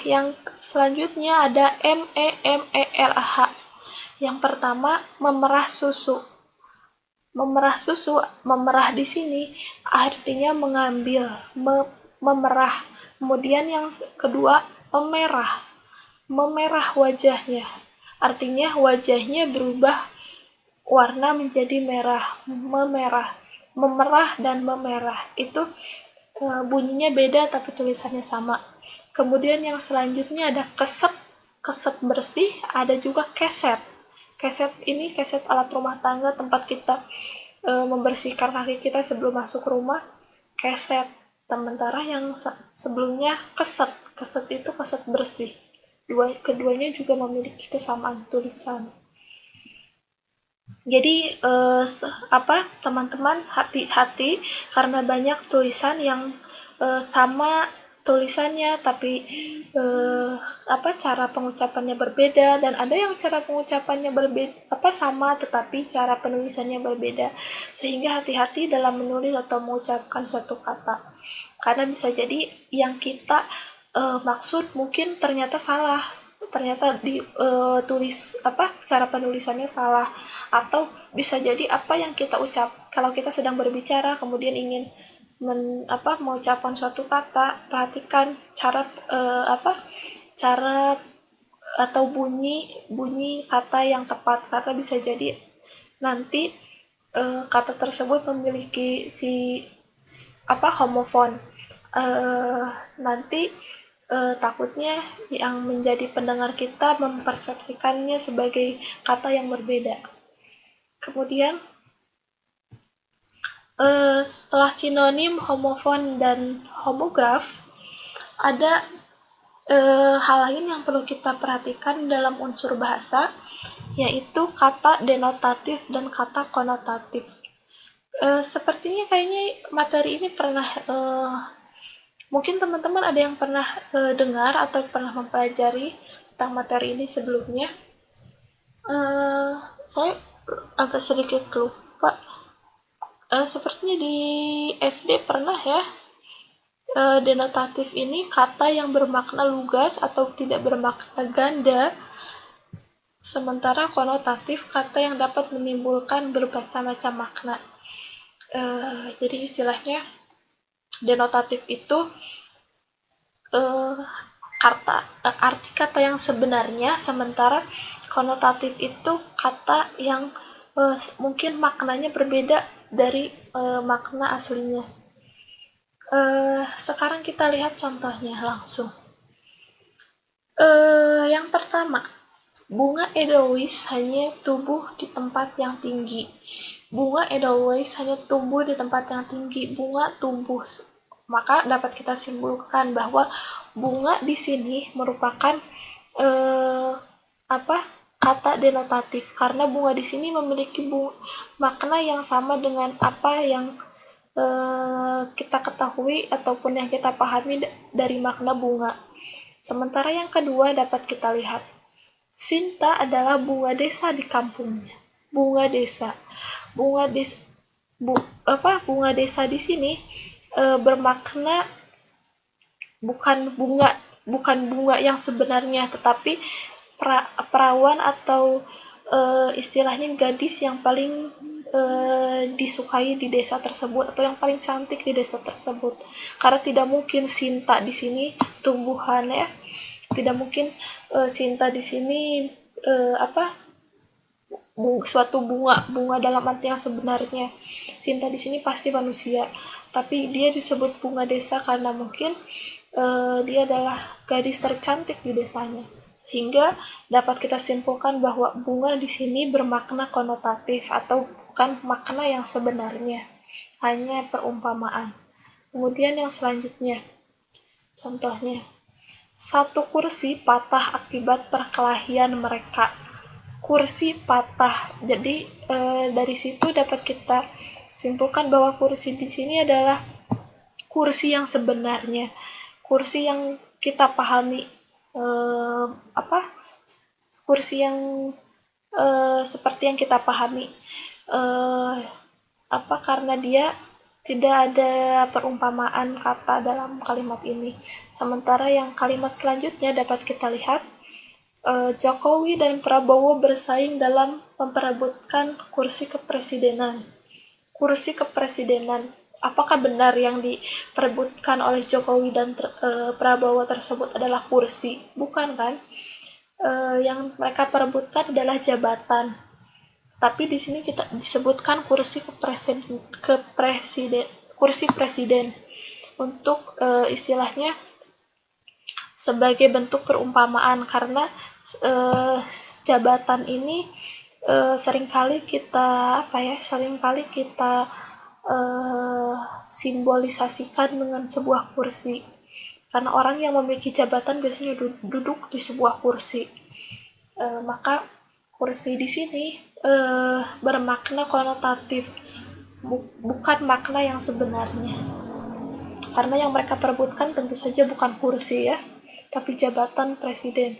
yang selanjutnya ada MEMERH. Yang pertama, memerah susu. Memerah di sini artinya mengambil, memerah. Kemudian yang kedua, memerah wajahnya. Artinya wajahnya berubah warna menjadi merah, memerah dan memerah. Itu bunyinya beda tapi tulisannya sama. Kemudian yang selanjutnya ada keset bersih, ada juga keset. Keset alat rumah tangga, tempat kita membersihkan kaki kita sebelum masuk rumah, keset. Sementara yang sebelumnya keset itu keset bersih. Keduanya juga memiliki kesamaan tulisan. Jadi teman-teman hati-hati karena banyak tulisan yang sama tulisannya tapi cara pengucapannya berbeda, dan ada yang cara pengucapannya sama tetapi cara penulisannya berbeda, sehingga hati-hati dalam menulis atau mengucapkan suatu kata, karena bisa jadi yang kita maksud mungkin ternyata salah, ternyata ditulis cara penulisannya salah, atau bisa jadi apa yang kita ucap kalau kita sedang berbicara kemudian ingin mengucapkan suatu kata, perhatikan cara atau bunyi kata yang tepat, karena bisa jadi nanti kata tersebut memiliki homofon. Nanti Takutnya yang menjadi pendengar kita mempersepsikannya sebagai kata yang berbeda. Kemudian, setelah sinonim, homofon, dan homograf, ada hal lain yang perlu kita perhatikan dalam unsur bahasa, yaitu kata denotatif dan kata konotatif. Sepertinya kayaknya materi ini pernah mungkin teman-teman ada yang pernah dengar atau pernah mempelajari tentang materi ini sebelumnya. Saya agak sedikit lupa. Sepertinya di SD pernah ya. Denotatif ini kata yang bermakna lugas atau tidak bermakna ganda, sementara konotatif kata yang dapat menimbulkan bermacam-macam makna. Jadi istilahnya denotatif itu arti kata yang sebenarnya, sementara konotatif itu kata yang mungkin maknanya berbeda dari makna aslinya. Sekarang kita lihat contohnya langsung. Yang pertama, bunga Edelweiss hanya tumbuh di tempat yang tinggi. Bunga Edelweiss hanya tumbuh di tempat yang tinggi. Bunga tumbuh. Maka dapat kita simpulkan bahwa bunga di sini merupakan kata denotatif, karena bunga di sini memiliki makna yang sama dengan apa yang kita ketahui ataupun yang kita pahami dari makna bunga. Sementara yang kedua dapat kita lihat, Sinta adalah bunga desa di kampungnya. Bunga desa. Bunga desa di sini bermakna bukan bunga yang sebenarnya, tetapi perawan atau istilahnya gadis yang paling disukai di desa tersebut atau yang paling cantik di desa tersebut. Karena tidak mungkin Sinta di sini tumbuhan ya. Tidak mungkin Sinta di sini suatu bunga dalam arti yang sebenarnya. Sinta di sini pasti manusia, tapi dia disebut bunga desa karena mungkin dia adalah gadis tercantik di desanya. Sehingga dapat kita simpulkan bahwa bunga di sini bermakna konotatif atau bukan makna yang sebenarnya, hanya perumpamaan. Kemudian yang selanjutnya, contohnya, satu kursi patah akibat perkelahian mereka. Kursi patah. Jadi dari situ dapat kita simpulkan bahwa kursi di sini adalah kursi yang sebenarnya, kursi yang kita pahami, kursi yang seperti yang kita pahami, karena dia tidak ada perumpamaan kata dalam kalimat ini. Sementara yang kalimat selanjutnya dapat kita lihat, Jokowi dan Prabowo bersaing dalam memperebutkan kursi kepresidenan. Kursi kepresidenan. Apakah benar yang diperebutkan oleh Jokowi dan Prabowo tersebut adalah kursi? Bukan kan? Yang mereka perebutkan adalah jabatan. Tapi di sini kita disebutkan kursi kursi presiden untuk istilahnya sebagai bentuk perumpamaan, karena jabatan ini seringkali kita simbolisasikan dengan sebuah kursi, karena orang yang memiliki jabatan biasanya duduk di sebuah kursi. Maka kursi di sini bermakna konotatif, bukan makna yang sebenarnya. Karena yang mereka perebutkan tentu saja bukan kursi ya, tapi jabatan presiden.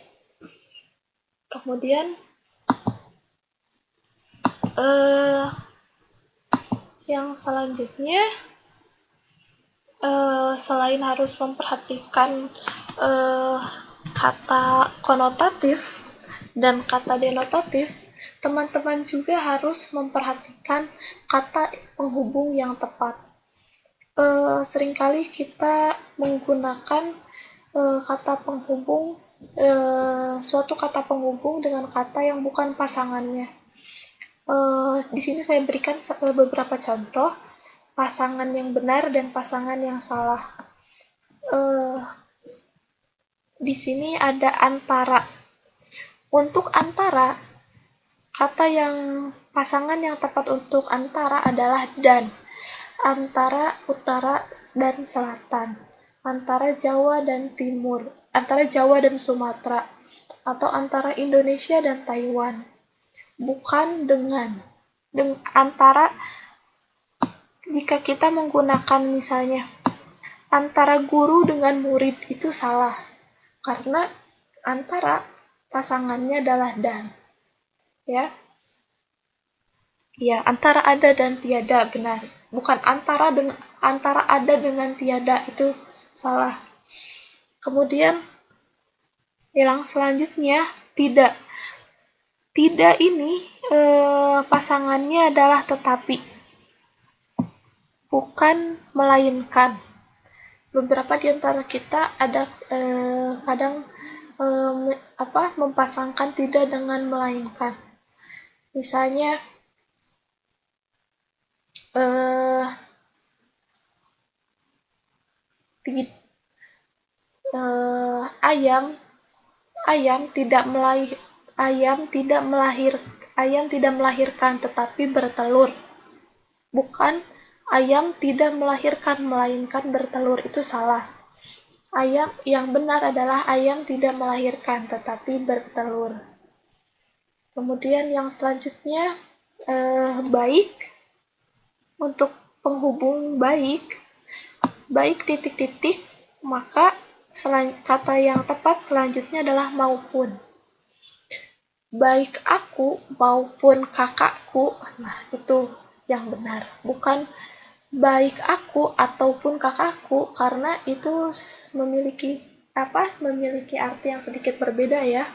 Kemudian yang selanjutnya, selain harus memperhatikan kata konotatif dan kata denotatif, teman-teman juga harus memperhatikan kata penghubung yang tepat. Seringkali kita menggunakan suatu kata penghubung dengan kata yang bukan pasangannya. Di sini saya berikan beberapa contoh pasangan yang benar dan pasangan yang salah. di sini ada antara. Untuk antara, kata yang pasangan yang tepat untuk antara adalah dan. Antara utara dan selatan, antara Jawa dan Timur, antara Jawa dan Sumatera, atau antara Indonesia dan Taiwan. Bukan dengan. Antara, jika kita menggunakan misalnya antara guru dengan murid itu salah, karena antara pasangannya adalah dan. Ya, ya, antara ada dan tiada benar. Bukan antara ada dengan tiada, itu salah. Kemudian yang selanjutnya tidak. Tidak ini pasangannya adalah tetapi, bukan melainkan. Beberapa di antara kita ada kadang mempasangkan tidak dengan melainkan. Misalnya ayam tidak melahirkan tetapi bertelur. Bukan ayam tidak melahirkan melainkan bertelur, itu salah. Ayam yang benar adalah ayam tidak melahirkan tetapi bertelur. Kemudian yang selanjutnya baik. Untuk penghubung baik titik-titik, maka kata yang tepat selanjutnya adalah maupun. Baik aku maupun kakakku, nah itu yang benar. Bukan baik aku ataupun kakakku, karena itu memiliki arti yang sedikit berbeda ya.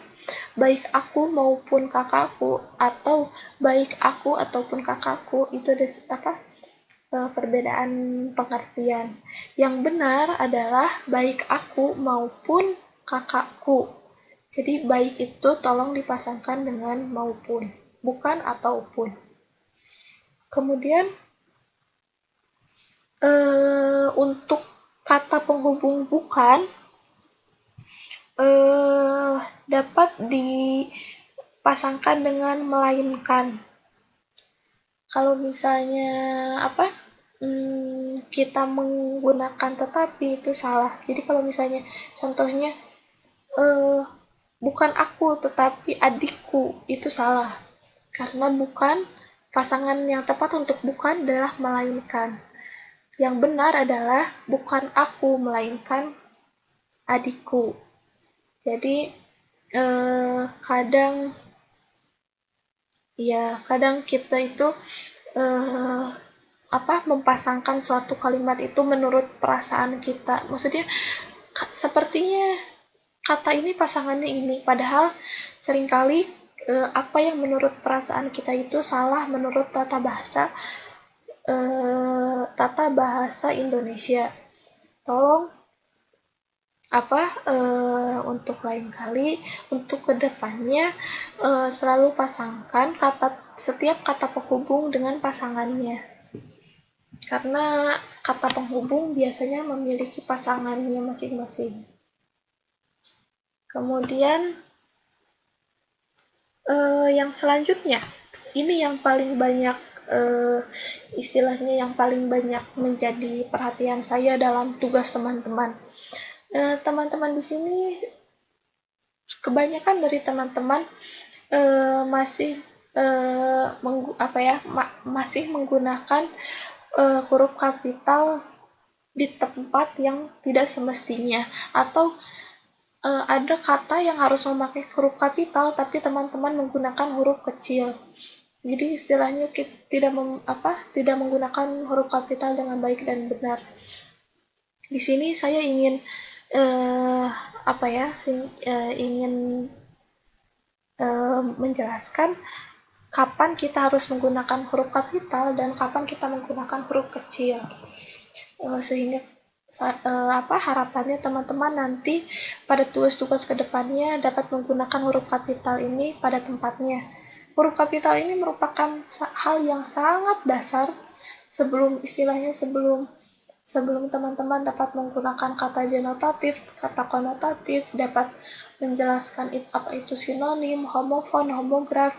Baik aku maupun kakakku, atau baik aku ataupun kakakku, itu ada perbedaan pengertian. Yang benar adalah baik aku maupun kakakku. Jadi baik itu tolong dipasangkan dengan maupun, bukan ataupun. Kemudian untuk kata penghubung bukan dapat dipasangkan dengan melainkan. Kalau misalnya kita menggunakan tetapi, itu salah. Jadi kalau misalnya contohnya bukan aku tetapi adikku, itu salah. Karena bukan, pasangan yang tepat untuk bukan adalah melainkan. Yang benar adalah bukan aku melainkan adikku. Jadi kadang kita itu mempasangkan suatu kalimat itu menurut perasaan kita. Maksudnya sepertinya kata ini pasangannya ini, padahal seringkali apa yang menurut perasaan kita itu salah menurut tata bahasa Indonesia. Tolong untuk lain kali, untuk kedepannya selalu pasangkan setiap kata penghubung dengan pasangannya, karena kata penghubung biasanya memiliki pasangannya masing-masing. Kemudian yang selanjutnya, ini yang paling banyak istilahnya yang paling banyak menjadi perhatian saya dalam tugas teman-teman. Teman-teman di sini, kebanyakan dari teman-teman masih masih menggunakan huruf kapital di tempat yang tidak semestinya, atau ada kata yang harus memakai huruf kapital tapi teman-teman menggunakan huruf kecil. Jadi istilahnya tidak menggunakan huruf kapital dengan baik dan benar. Di sini saya ingin menjelaskan kapan kita harus menggunakan huruf kapital dan kapan kita menggunakan huruf kecil, sehingga harapannya teman-teman nanti pada tugas-tugas kedepannya dapat menggunakan huruf kapital ini pada tempatnya. Huruf kapital ini merupakan hal yang sangat dasar sebelum Sebelum teman-teman dapat menggunakan kata denotatif, kata konotatif, dapat menjelaskan apa itu sinonim, homofon, homograf,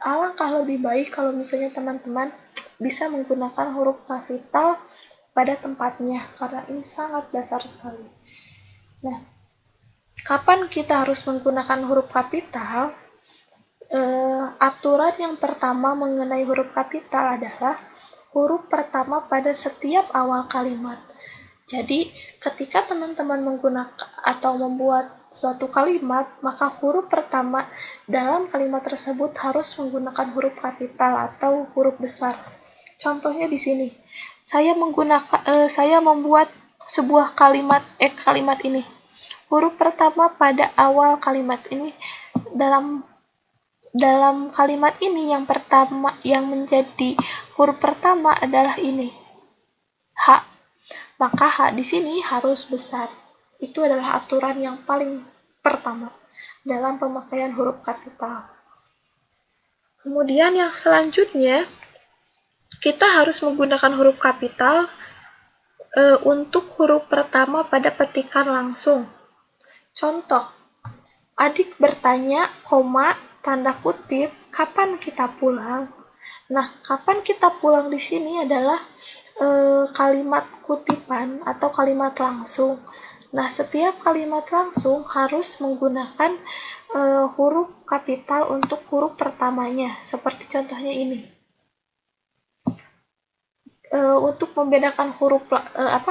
alangkah lebih baik kalau misalnya teman-teman bisa menggunakan huruf kapital pada tempatnya, karena ini sangat dasar sekali. Nah, kapan kita harus menggunakan huruf kapital? Aturan yang pertama mengenai huruf kapital adalah huruf pertama pada setiap awal kalimat. Jadi, ketika teman-teman menggunakan atau membuat suatu kalimat, maka huruf pertama dalam kalimat tersebut harus menggunakan huruf kapital atau huruf besar. Contohnya di sini, saya membuat sebuah kalimat ini. Huruf pertama pada awal kalimat ini dalam kalimat ini yang menjadi huruf pertama adalah ini, H. Maka H di sini harus besar. Itu adalah aturan yang paling pertama dalam pemakaian huruf kapital. Kemudian yang selanjutnya, kita harus menggunakan huruf kapital untuk huruf pertama pada petikan langsung. Contoh, adik bertanya, tanda kutip, kapan kita pulang? Nah, kapan kita pulang di sini adalah kalimat kutipan atau kalimat langsung. Nah, setiap kalimat langsung harus menggunakan huruf kapital untuk huruf pertamanya, seperti contohnya ini. Untuk membedakan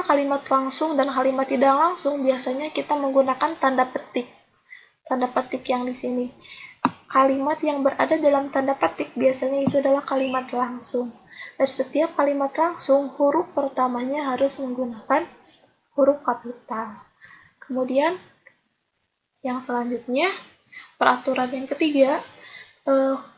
kalimat langsung dan kalimat tidak langsung, biasanya kita menggunakan tanda petik. Tanda petik yang di sini. Kalimat yang berada dalam tanda petik biasanya itu adalah kalimat langsung. Dan setiap kalimat langsung, huruf pertamanya harus menggunakan huruf kapital. Kemudian, yang selanjutnya, peraturan yang ketiga,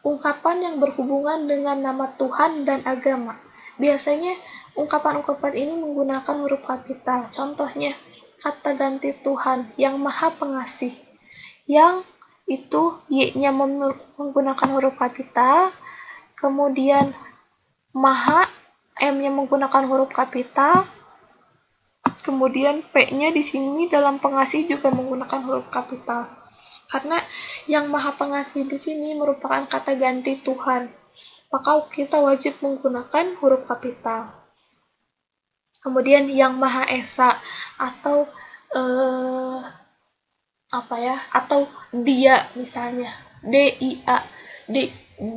ungkapan yang berhubungan dengan nama Tuhan dan agama. Biasanya, ungkapan-ungkapan ini menggunakan huruf kapital. Contohnya, kata ganti Tuhan yang Maha Pengasih. Yang itu Y-nya menggunakan huruf kapital, kemudian Maha, M-nya menggunakan huruf kapital, kemudian P-nya di sini dalam pengasih juga menggunakan huruf kapital. Karena yang Maha Pengasih di sini merupakan kata ganti Tuhan, maka kita wajib menggunakan huruf kapital. Kemudian yang Maha Esa atau atau dia misalnya, D-I-A.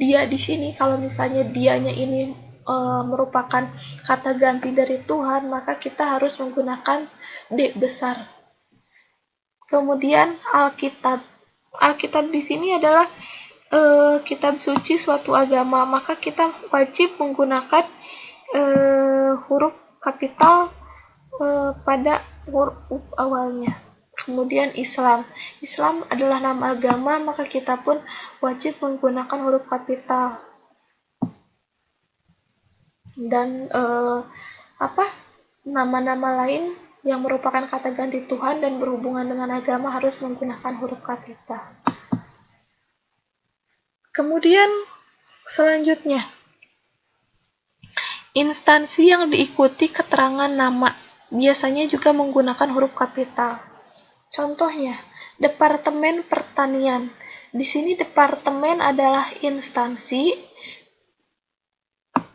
Dia di sini kalau misalnya dianya ini merupakan kata ganti dari Tuhan, maka kita harus menggunakan D besar. Kemudian Alkitab. Alkitab di sini adalah kitab suci suatu agama, maka kita wajib menggunakan huruf kapital pada huruf awalnya. Kemudian Islam. Islam adalah nama agama, maka kita pun wajib menggunakan huruf kapital. Dan nama-nama lain yang merupakan kata ganti Tuhan dan berhubungan dengan agama harus menggunakan huruf kapital. Kemudian selanjutnya, instansi yang diikuti keterangan nama biasanya juga menggunakan huruf kapital. Contohnya, Departemen Pertanian. Di sini departemen adalah instansi,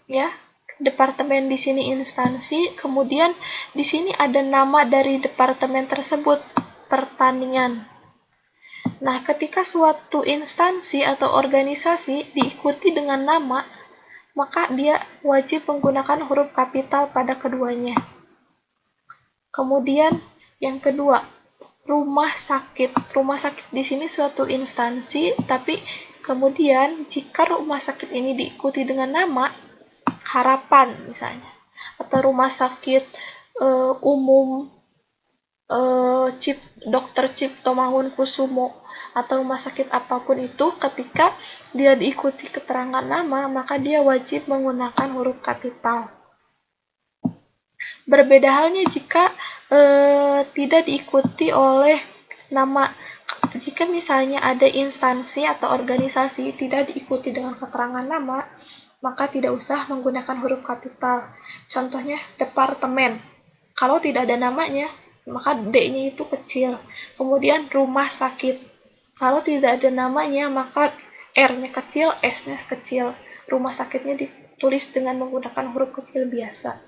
ya. Departemen di sini instansi, kemudian di sini ada nama dari departemen tersebut, pertanian. Nah, ketika suatu instansi atau organisasi diikuti dengan nama, maka dia wajib menggunakan huruf kapital pada keduanya. Kemudian yang kedua, rumah sakit. Rumah sakit di sini suatu instansi, tapi kemudian jika rumah sakit ini diikuti dengan nama Harapan misalnya, atau rumah sakit umum Dr. Cipto Mangunkusumo, atau rumah sakit apapun itu, ketika dia diikuti keterangan nama, maka dia wajib menggunakan huruf kapital. Berbeda halnya jika tidak diikuti oleh nama. Jika misalnya ada instansi atau organisasi tidak diikuti dengan keterangan nama, maka tidak usah menggunakan huruf kapital. Contohnya departemen. Kalau tidak ada namanya, maka D-nya itu kecil. Kemudian rumah sakit. Kalau tidak ada namanya, maka R-nya kecil, S-nya kecil. Rumah sakitnya ditulis dengan menggunakan huruf kecil biasa.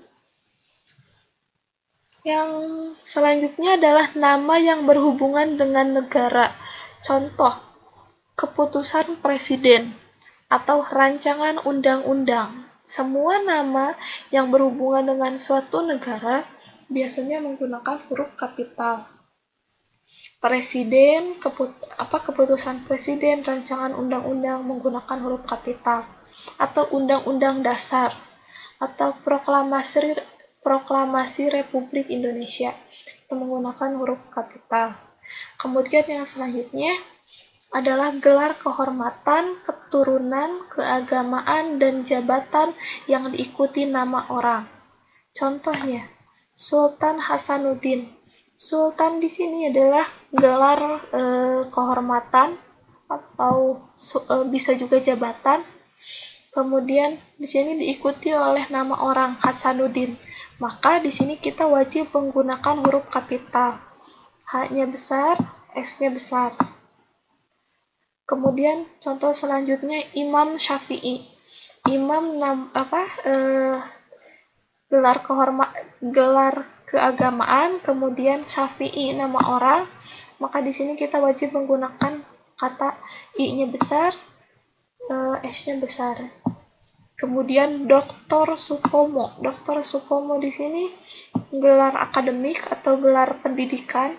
Yang selanjutnya adalah nama yang berhubungan dengan negara. Contoh, keputusan presiden atau rancangan undang-undang. Semua nama yang berhubungan dengan suatu negara biasanya menggunakan huruf kapital. Presiden, keputusan presiden, rancangan undang-undang menggunakan huruf kapital. Atau undang-undang dasar atau proklamasi Republik Indonesia itu menggunakan huruf kapital. Kemudian yang selanjutnya adalah gelar kehormatan, keturunan, keagamaan, dan jabatan yang diikuti nama orang. Contohnya, Sultan Hasanuddin. Sultan di sini adalah gelar kehormatan atau bisa juga jabatan. Kemudian di sini diikuti oleh nama orang Hasanuddin. Maka di sini kita wajib menggunakan huruf kapital. H-nya besar, S-nya besar. Kemudian contoh selanjutnya Imam Syafi'i. Imam gelar keagamaan, kemudian Syafi'i nama orang. Maka di sini kita wajib menggunakan kata I-nya besar, S-nya besar. Kemudian Dr. Supomo. Dr. Supomo di sini gelar akademik atau gelar pendidikan.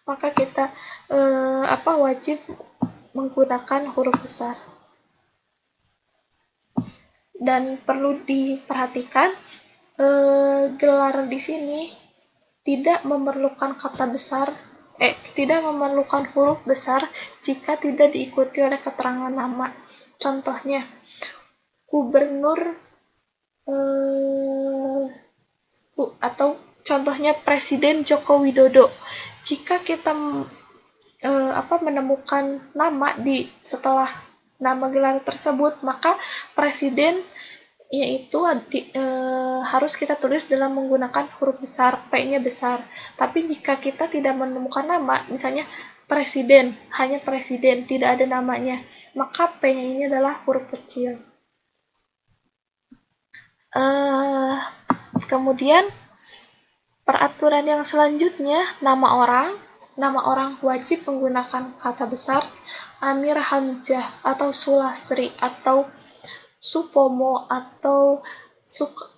Maka kita wajib menggunakan huruf besar. Dan perlu diperhatikan gelar di sini tidak memerlukan kata besar, tidak memerlukan huruf besar jika tidak diikuti oleh keterangan nama. Contohnya gubernur atau contohnya Presiden Joko Widodo. Jika kita menemukan nama setelah nama gelar tersebut, maka presiden yaitu harus kita tulis dalam menggunakan huruf besar, P-nya besar. Tapi jika kita tidak menemukan nama, misalnya presiden, hanya presiden, tidak ada namanya, maka P-nya ini adalah huruf kecil. Kemudian peraturan yang selanjutnya, nama orang wajib menggunakan kata besar. Amir Hamzah atau Sulastri atau Supomo atau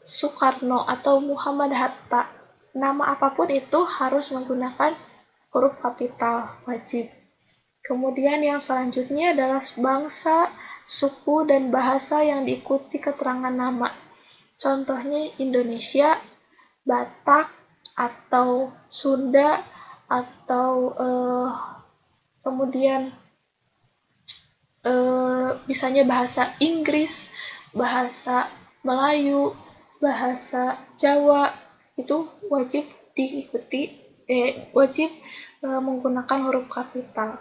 Soekarno atau Muhammad Hatta. Nama apapun itu harus menggunakan huruf kapital, wajib. Kemudian yang selanjutnya adalah bangsa, suku, dan bahasa yang diikuti keterangan nama. Contohnya Indonesia, Batak, atau Sunda, atau kemudian misalnya bahasa Inggris, bahasa Melayu, bahasa Jawa, itu wajib diikuti, wajib menggunakan huruf kapital.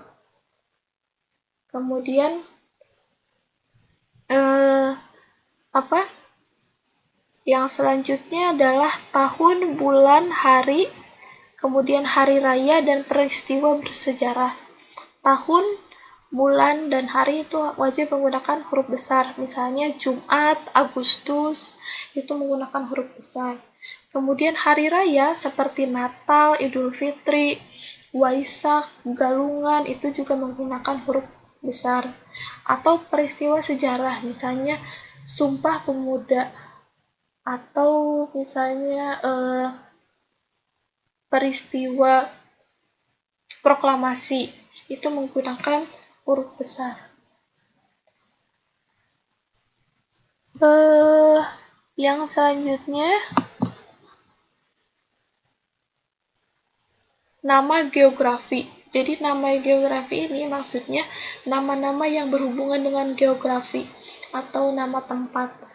Kemudian yang selanjutnya adalah tahun, bulan, hari, kemudian hari raya dan peristiwa bersejarah. Tahun, bulan, dan hari itu wajib menggunakan huruf besar. Misalnya Jumat, Agustus, itu menggunakan huruf besar. Kemudian hari raya seperti Natal, Idul Fitri, Waisak, Galungan, itu juga menggunakan huruf besar. Atau peristiwa sejarah, misalnya Sumpah Pemuda, atau misalnya peristiwa proklamasi, itu menggunakan huruf besar. Yang selanjutnya, nama geografi. Jadi nama geografi ini maksudnya nama-nama yang berhubungan dengan geografi atau nama tempat.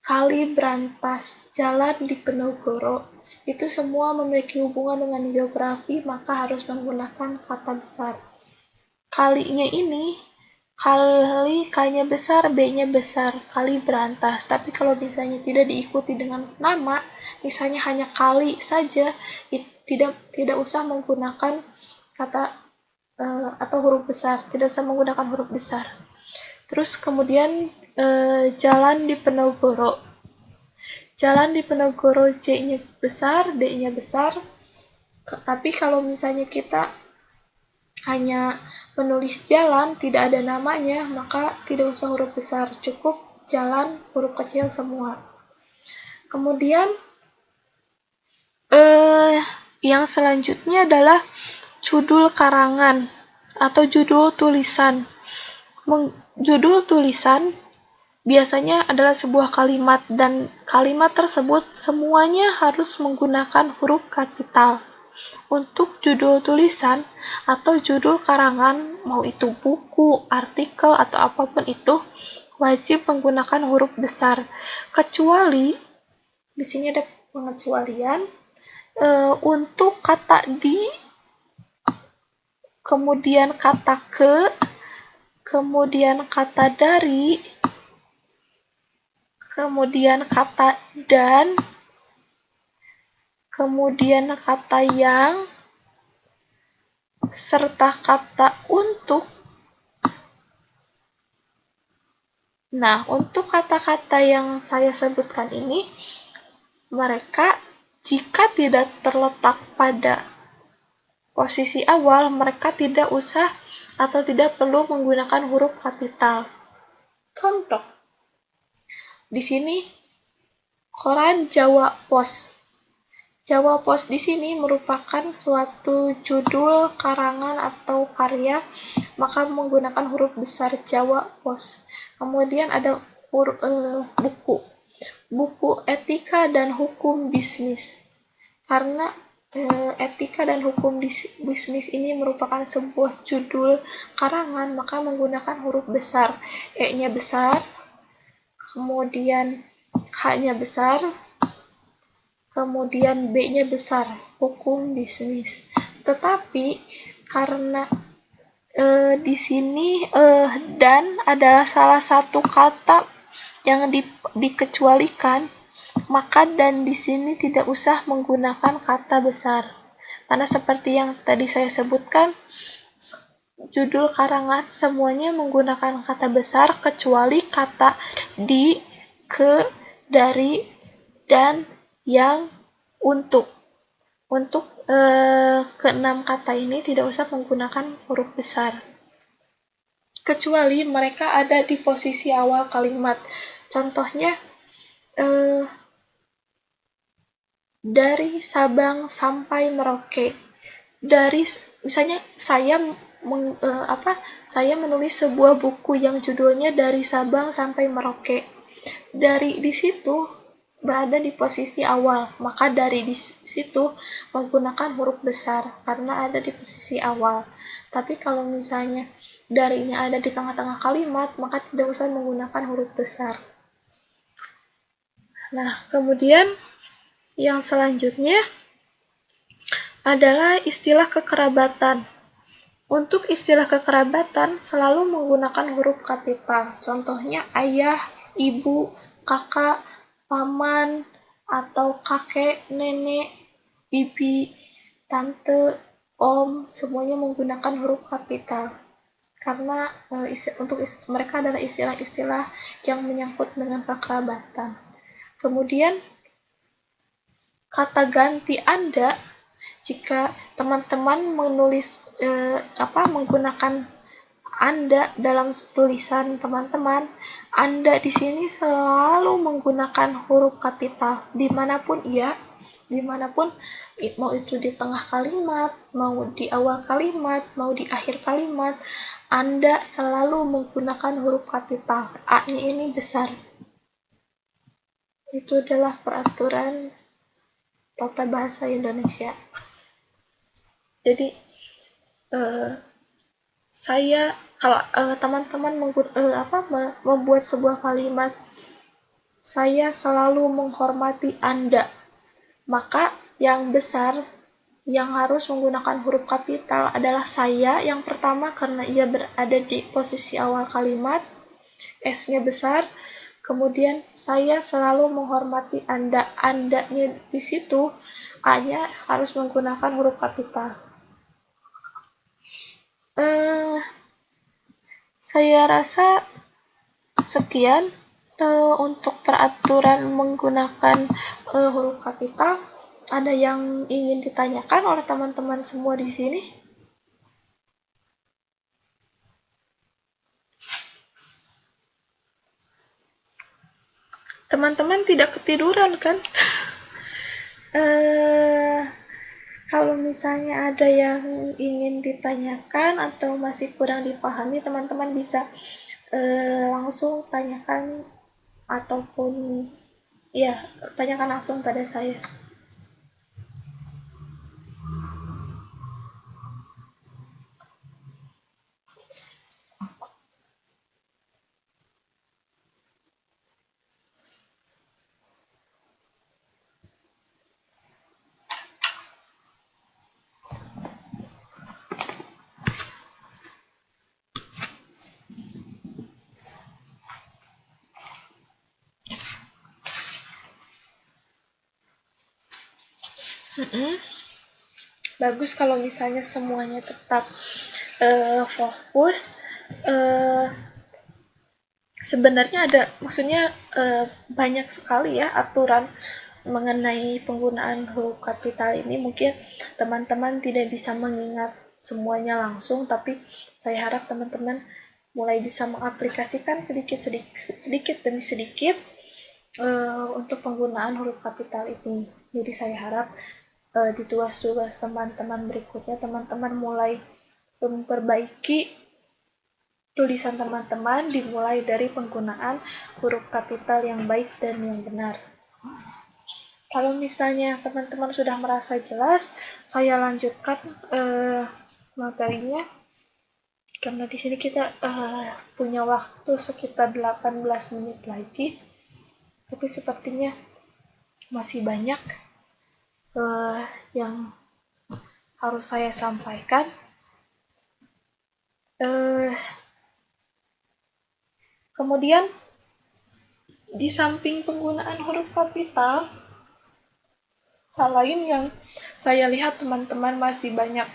Kali Brantas, Jalan Diponegoro, itu semua memiliki hubungan dengan geografi, maka harus menggunakan kata besar. Kalinya ini kali K-nya besar, B-nya besar, kali berantas. Tapi kalau misalnya tidak diikuti dengan nama, misalnya hanya kali saja, tidak usah menggunakan kata atau huruf besar, tidak usah menggunakan huruf besar. Terus kemudian jalan di Penogoro. Jalan di Penogoro, J-nya besar, D-nya besar. Tapi kalau misalnya kita hanya menulis jalan, tidak ada namanya, maka tidak usah huruf besar, cukup jalan huruf kecil semua. Kemudian yang selanjutnya adalah judul karangan atau judul tulisan. Judul tulisan biasanya adalah sebuah kalimat dan kalimat tersebut semuanya harus menggunakan huruf kapital. Untuk judul tulisan atau judul karangan, mau itu buku, artikel, atau apapun itu, wajib menggunakan huruf besar. Kecuali, di sini ada pengecualian, untuk kata di, kemudian kata ke, kemudian kata dari, kemudian kata dan, kemudian kata yang, serta kata untuk. Nah, untuk kata-kata yang saya sebutkan ini, mereka jika tidak terletak pada posisi awal, mereka tidak usah atau tidak perlu menggunakan huruf kapital. Contoh, di sini koran Jawa Pos. Jawa Pos di sini merupakan suatu judul karangan atau karya, maka menggunakan huruf besar Jawa Pos. Kemudian ada buku etika dan hukum bisnis. Karena etika dan hukum bisnis ini merupakan sebuah judul karangan, maka menggunakan huruf besar. E-nya besar, kemudian H-nya besar, kemudian B-nya besar, hukum bisnis. Tetapi karena di sini dan adalah salah satu kata yang dikecualikan, maka dan di sini tidak usah menggunakan kata besar. Karena seperti yang tadi saya sebutkan, judul karangan semuanya menggunakan kata besar kecuali kata di, ke, dari, dan, yang, untuk. Untuk keenam kata ini tidak usah menggunakan huruf besar. Kecuali mereka ada di posisi awal kalimat. Contohnya, dari Sabang sampai Merauke. Misalnya saya menulis sebuah buku yang judulnya Dari Sabang sampai Merauke. Dari di situ berada di posisi awal, maka dari di situ menggunakan huruf besar karena ada di posisi awal. Tapi kalau misalnya darinya ada di tengah-tengah kalimat, maka tidak usah menggunakan huruf besar. Nah, kemudian yang selanjutnya adalah istilah kekerabatan. Untuk istilah kekerabatan selalu menggunakan huruf kapital. Contohnya ayah, ibu, kakak, paman, atau kakek, nenek, bibi, tante, om, semuanya menggunakan huruf kapital. Karena mereka adalah istilah-istilah yang menyangkut dengan kekerabatan. Kemudian kata ganti Anda, jika teman-teman menulis menggunakan Anda dalam tulisan teman-teman, Anda di sini selalu menggunakan huruf kapital dimanapun mau itu di tengah kalimat, mau di awal kalimat, mau di akhir kalimat, Anda selalu menggunakan huruf kapital. A-nya ini besar. Itu adalah peraturan Tata Bahasa Indonesia. Jadi kalau teman-teman membuat sebuah kalimat, saya selalu menghormati Anda, maka yang besar yang harus menggunakan huruf kapital adalah saya yang pertama karena ia berada di posisi awal kalimat, S-nya besar. Kemudian saya selalu menghormati Anda. Anda-nya di situ A-nya harus menggunakan huruf kapital. Saya rasa sekian untuk peraturan menggunakan huruf kapital. Ada yang ingin ditanyakan oleh teman-teman semua di sini? Teman-teman tidak ketiduran kan? Kalau misalnya ada yang ingin ditanyakan atau masih kurang dipahami, teman-teman bisa langsung tanyakan ataupun ya tanyakan langsung pada saya. Bagus kalau misalnya semuanya tetap fokus. Sebenarnya ada, maksudnya banyak sekali ya aturan mengenai penggunaan huruf kapital ini. Mungkin teman-teman tidak bisa mengingat semuanya langsung, tapi saya harap teman-teman mulai bisa mengaplikasikan sedikit demi sedikit untuk penggunaan huruf kapital ini. Jadi saya harap di tugas-tugas teman-teman berikutnya, teman-teman mulai memperbaiki tulisan teman-teman dimulai dari penggunaan huruf kapital yang baik dan yang benar. Kalau misalnya teman-teman sudah merasa jelas, saya lanjutkan materinya. Karena di sini kita punya waktu sekitar 18 menit lagi. Tapi sepertinya masih banyak yang harus saya sampaikan. Kemudian di samping penggunaan huruf kapital, hal lain yang saya lihat teman-teman masih banyak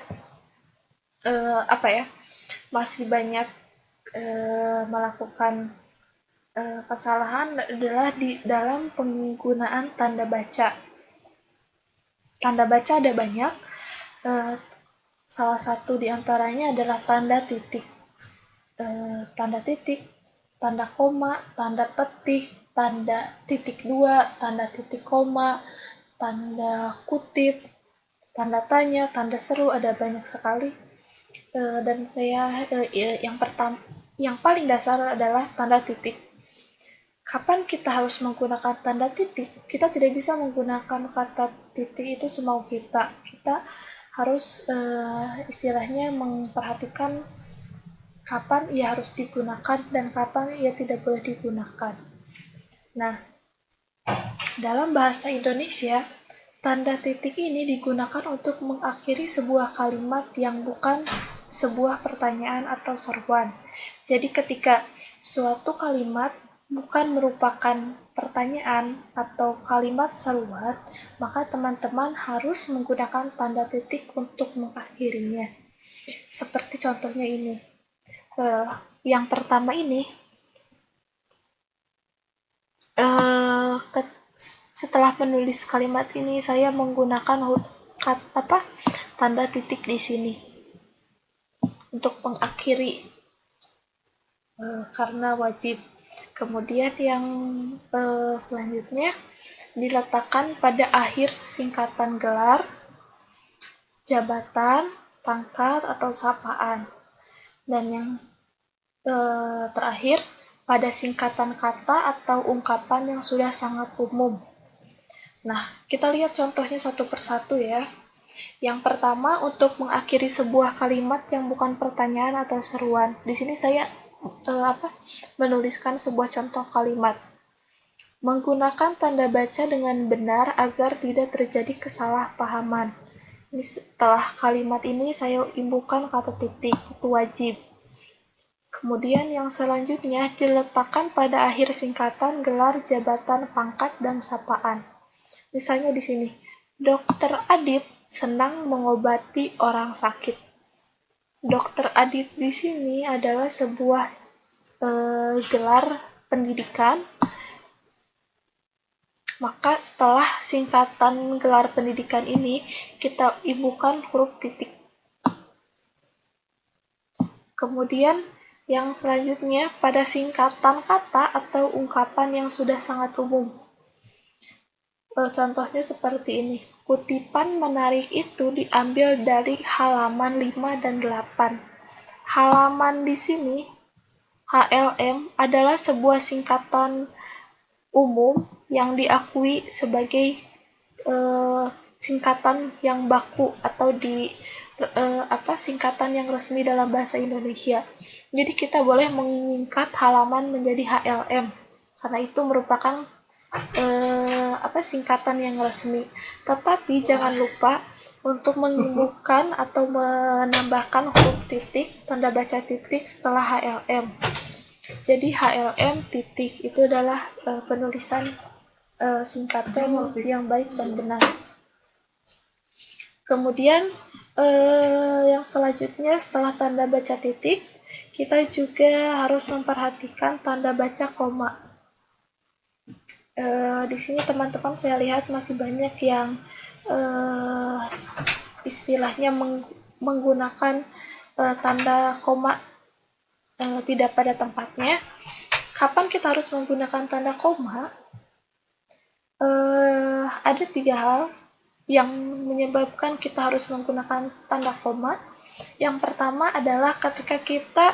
masih banyak melakukan kesalahan adalah di dalam penggunaan tanda baca. Tanda baca ada banyak. Salah satu di antaranya adalah tanda titik. Tanda titik, tanda koma, tanda petik, tanda titik dua, tanda titik koma, tanda kutip, tanda tanya, tanda seru, ada banyak sekali. Dan saya yang paling dasar adalah tanda titik. Kapan kita harus menggunakan tanda titik? Kita tidak bisa menggunakan kata titik itu semau kita. Kita harus istilahnya memperhatikan kapan ia harus digunakan dan kapan ia tidak boleh digunakan. Nah, dalam bahasa Indonesia, tanda titik ini digunakan untuk mengakhiri sebuah kalimat yang bukan sebuah pertanyaan atau seruan. Jadi ketika suatu kalimat bukan merupakan pertanyaan atau kalimat seruan, maka teman-teman harus menggunakan tanda titik untuk mengakhirinya. Seperti contohnya ini. Yang pertama ini, setelah menulis kalimat ini, saya menggunakan tanda titik di sini untuk mengakhiri karena wajib. Kemudian yang selanjutnya diletakkan pada akhir singkatan gelar, jabatan, pangkat, atau sapaan. Dan yang terakhir pada singkatan kata atau ungkapan yang sudah sangat umum. Nah, kita lihat contohnya satu persatu ya. Yang pertama, untuk mengakhiri sebuah kalimat yang bukan pertanyaan atau seruan. Di sini saya menuliskan sebuah contoh kalimat. Menggunakan tanda baca dengan benar agar tidak terjadi kesalahpahaman. Ini setelah kalimat ini saya imbuhkan kata titik, itu wajib. Kemudian yang selanjutnya diletakkan pada akhir singkatan gelar, jabatan, pangkat, dan sapaan. Misalnya di sini, Dokter Adit senang mengobati orang sakit. Dokter Adit di sini adalah sebuah gelar pendidikan. Maka setelah singkatan gelar pendidikan ini, kita imbuhkan huruf titik. Kemudian yang selanjutnya pada singkatan kata atau ungkapan yang sudah sangat umum. Contohnya seperti ini. Kutipan menarik itu diambil dari halaman 5 dan 8. Halaman di sini, HLM, adalah sebuah singkatan umum yang diakui sebagai singkatan yang baku atau singkatan yang resmi dalam bahasa Indonesia. Jadi kita boleh menyingkat halaman menjadi HLM karena itu merupakan singkatan yang resmi. Tetapi jangan lupa untuk mengimbuhkan atau menambahkan huruf titik, tanda baca titik setelah HLM. Jadi HLM titik itu adalah penulisan singkatan yang baik dan benar. Kemudian yang selanjutnya setelah tanda baca titik, kita juga harus memperhatikan tanda baca koma. Di sini teman-teman saya lihat masih banyak yang istilahnya menggunakan tanda koma tidak pada tempatnya. Kapan kita harus menggunakan tanda koma? Ada 3 hal yang menyebabkan kita harus menggunakan tanda koma. Yang pertama adalah ketika kita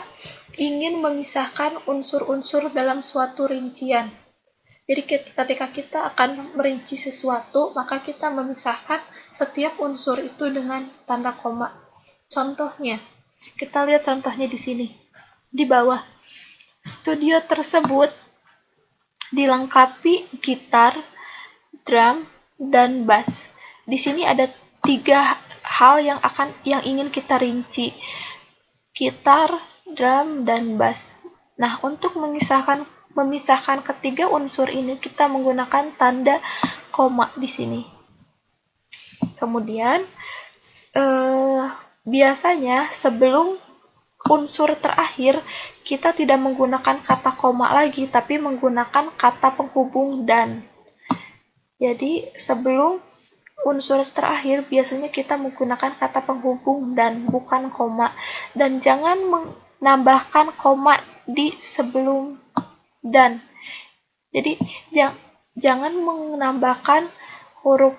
ingin memisahkan unsur-unsur dalam suatu rincian. Jadi ketika kita akan merinci sesuatu, maka kita memisahkan setiap unsur itu dengan tanda koma. Contohnya, kita lihat contohnya di sini. Di bawah, studio tersebut dilengkapi gitar, drum, dan bass. Di sini ada 3 hal yang ingin kita rinci. Gitar, drum, dan bass. Nah, untuk memisahkan ketiga unsur ini kita menggunakan tanda koma di sini. Kemudian biasanya sebelum unsur terakhir kita tidak menggunakan kata koma lagi, tapi menggunakan kata penghubung dan. Jadi sebelum unsur terakhir biasanya kita menggunakan kata penghubung dan bukan koma. Dan jangan menambahkan koma di sebelum dan. Jadi jangan menambahkan huruf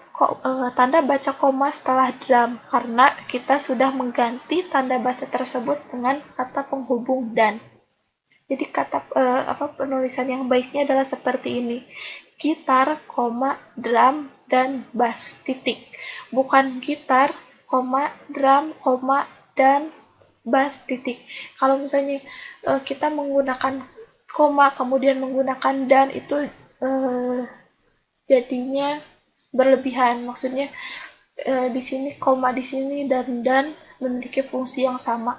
tanda baca koma setelah drum karena kita sudah mengganti tanda baca tersebut dengan kata penghubung dan. Jadi penulisan yang baiknya adalah seperti ini. Gitar, drum, dan bass, titik. Bukan gitar, drum, dan bass, titik. Kalau misalnya kita menggunakan koma, kemudian menggunakan dan, itu jadinya berlebihan. Maksudnya di sini koma di sini dan memiliki fungsi yang sama.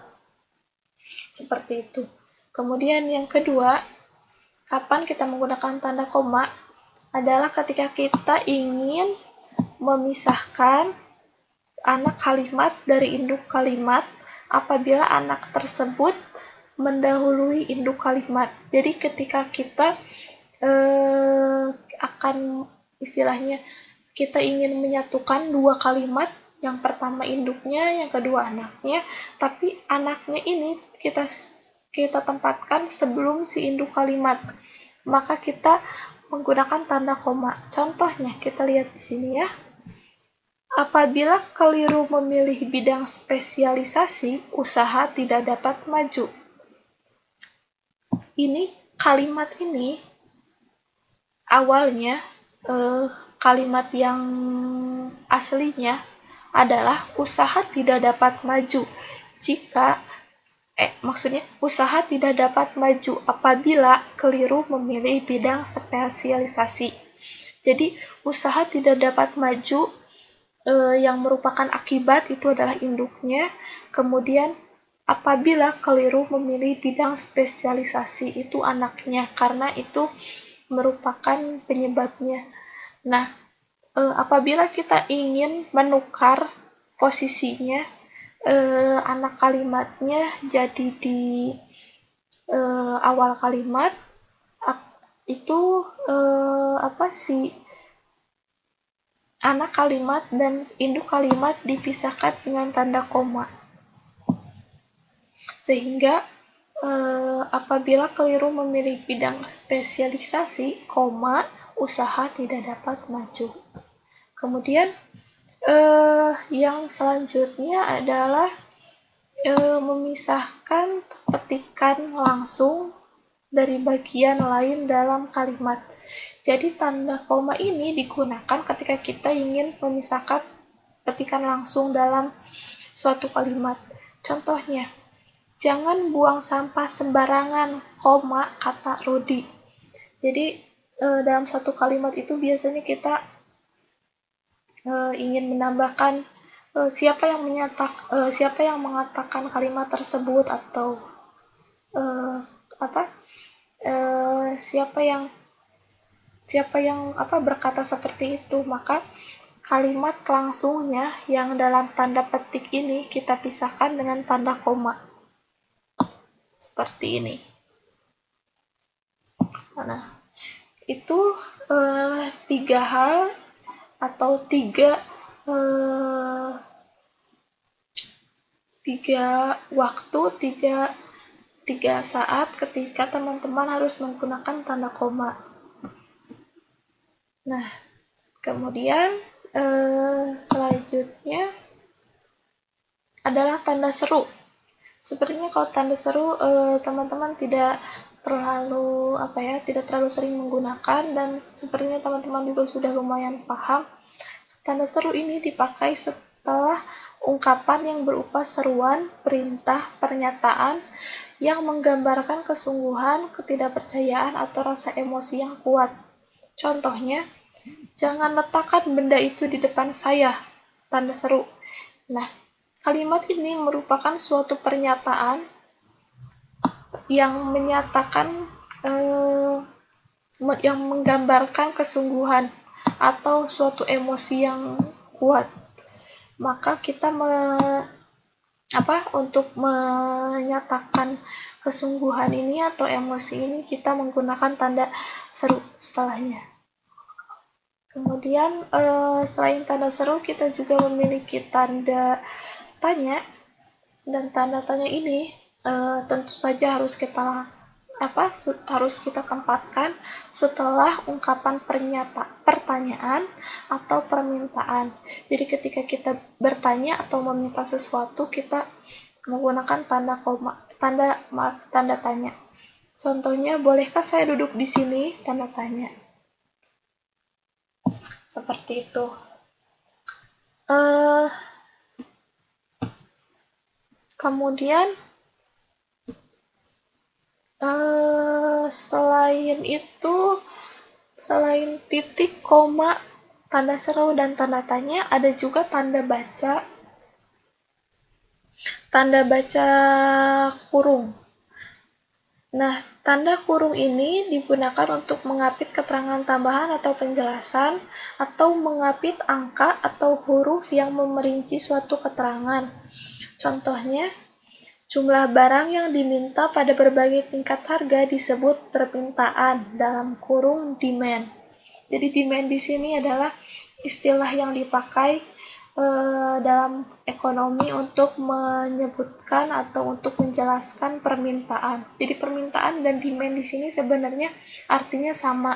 Seperti itu. Kemudian yang kedua, kapan kita menggunakan tanda koma adalah ketika kita ingin memisahkan anak kalimat dari induk kalimat apabila anak tersebut mendahului induk kalimat. Jadi ketika kita akan istilahnya kita ingin menyatukan 2 kalimat, yang pertama induknya, yang kedua anaknya, tapi anaknya ini kita tempatkan sebelum si induk kalimat, maka kita menggunakan tanda koma. Contohnya kita lihat di sini ya. Apabila keliru memilih bidang spesialisasi, usaha tidak dapat maju. Ini kalimat ini awalnya kalimat yang aslinya adalah usaha tidak dapat maju jika maksudnya usaha tidak dapat maju apabila keliru memilih bidang spesialisasi. Jadi usaha tidak dapat maju yang merupakan akibat itu adalah induknya. Kemudian apabila keliru memilih bidang spesialisasi itu anaknya, karena itu merupakan penyebabnya. Nah, apabila kita ingin menukar posisinya, anak kalimatnya jadi di awal kalimat, itu apa sih, anak kalimat dan induk kalimat dipisahkan dengan tanda koma. Sehingga apabila keliru memilih bidang spesialisasi, koma, usaha tidak dapat maju. Kemudian yang selanjutnya adalah memisahkan petikan langsung dari bagian lain dalam kalimat. Jadi tanda koma ini digunakan ketika kita ingin memisahkan petikan langsung dalam suatu kalimat. Contohnya, jangan buang sampah sembarangan, koma, kata Rudi. Jadi dalam satu kalimat itu biasanya kita ingin menambahkan siapa yang mengatakan kalimat tersebut, atau siapa yang berkata seperti itu. Maka kalimat langsungnya yang dalam tanda petik ini kita pisahkan dengan tanda koma. Seperti ini. Nah, itu 3 hal atau 3 waktu, 3 saat ketika teman-teman harus menggunakan tanda koma. Nah, kemudian selanjutnya adalah tanda seru. Sepertinya kalau tanda seru teman-teman tidak terlalu sering menggunakan, dan sepertinya teman-teman juga sudah lumayan paham. Tanda seru ini dipakai setelah ungkapan yang berupa seruan, perintah, pernyataan yang menggambarkan kesungguhan, ketidakpercayaan, atau rasa emosi yang kuat. Contohnya, jangan letakkan benda itu di depan saya, tanda seru. Nah, kalimat ini merupakan suatu pernyataan yang menyatakan yang menggambarkan kesungguhan atau suatu emosi yang kuat. Maka kita untuk menyatakan kesungguhan ini atau emosi ini, kita menggunakan tanda seru setelahnya. Kemudian selain tanda seru, kita juga memiliki tanda tanya, dan tanda tanya ini tentu saja harus kita tempatkan setelah ungkapan pertanyaan atau permintaan. Jadi ketika kita bertanya atau meminta sesuatu, kita menggunakan tanda tanya. Contohnya, bolehkah saya duduk di sini? Tanda tanya. Seperti itu. Kemudian selain titik, koma, tanda seru, dan tanda tanya, ada juga tanda baca kurung. Nah, tanda kurung ini digunakan untuk mengapit keterangan tambahan atau penjelasan, atau mengapit angka atau huruf yang memerinci suatu keterangan. Contohnya, jumlah barang yang diminta pada berbagai tingkat harga disebut permintaan, dalam kurung demand. Jadi demand di sini adalah istilah yang dipakai dalam ekonomi untuk menyebutkan atau untuk menjelaskan permintaan. Jadi permintaan dan demand di sini sebenarnya artinya sama,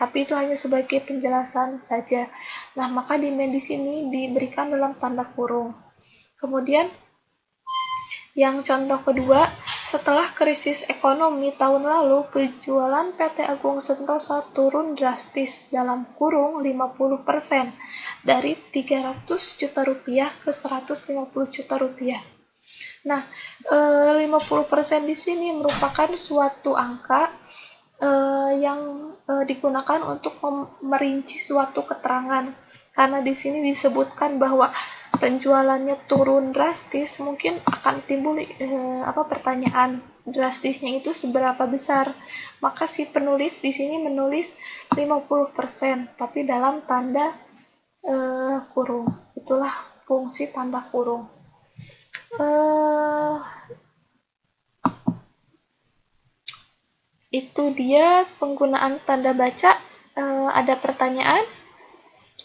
tapi itu hanya sebagai penjelasan saja. Nah, maka demand di sini diberikan dalam tanda kurung. Kemudian yang contoh kedua, setelah krisis ekonomi tahun lalu, penjualan PT Agung Sentosa turun drastis, dalam kurung 50%, dari 300 juta rupiah ke 150 juta rupiah. Nah, 50% di sini merupakan suatu angka yang digunakan untuk merinci suatu keterangan. karena di sini disebutkan bahwa penjualannya turun drastis, mungkin akan timbul pertanyaan, drastisnya itu seberapa besar. Maka si penulis di sini menulis 50%, tapi dalam tanda kurung. Itulah fungsi tanda kurung. Itu dia penggunaan tanda baca. Ada pertanyaan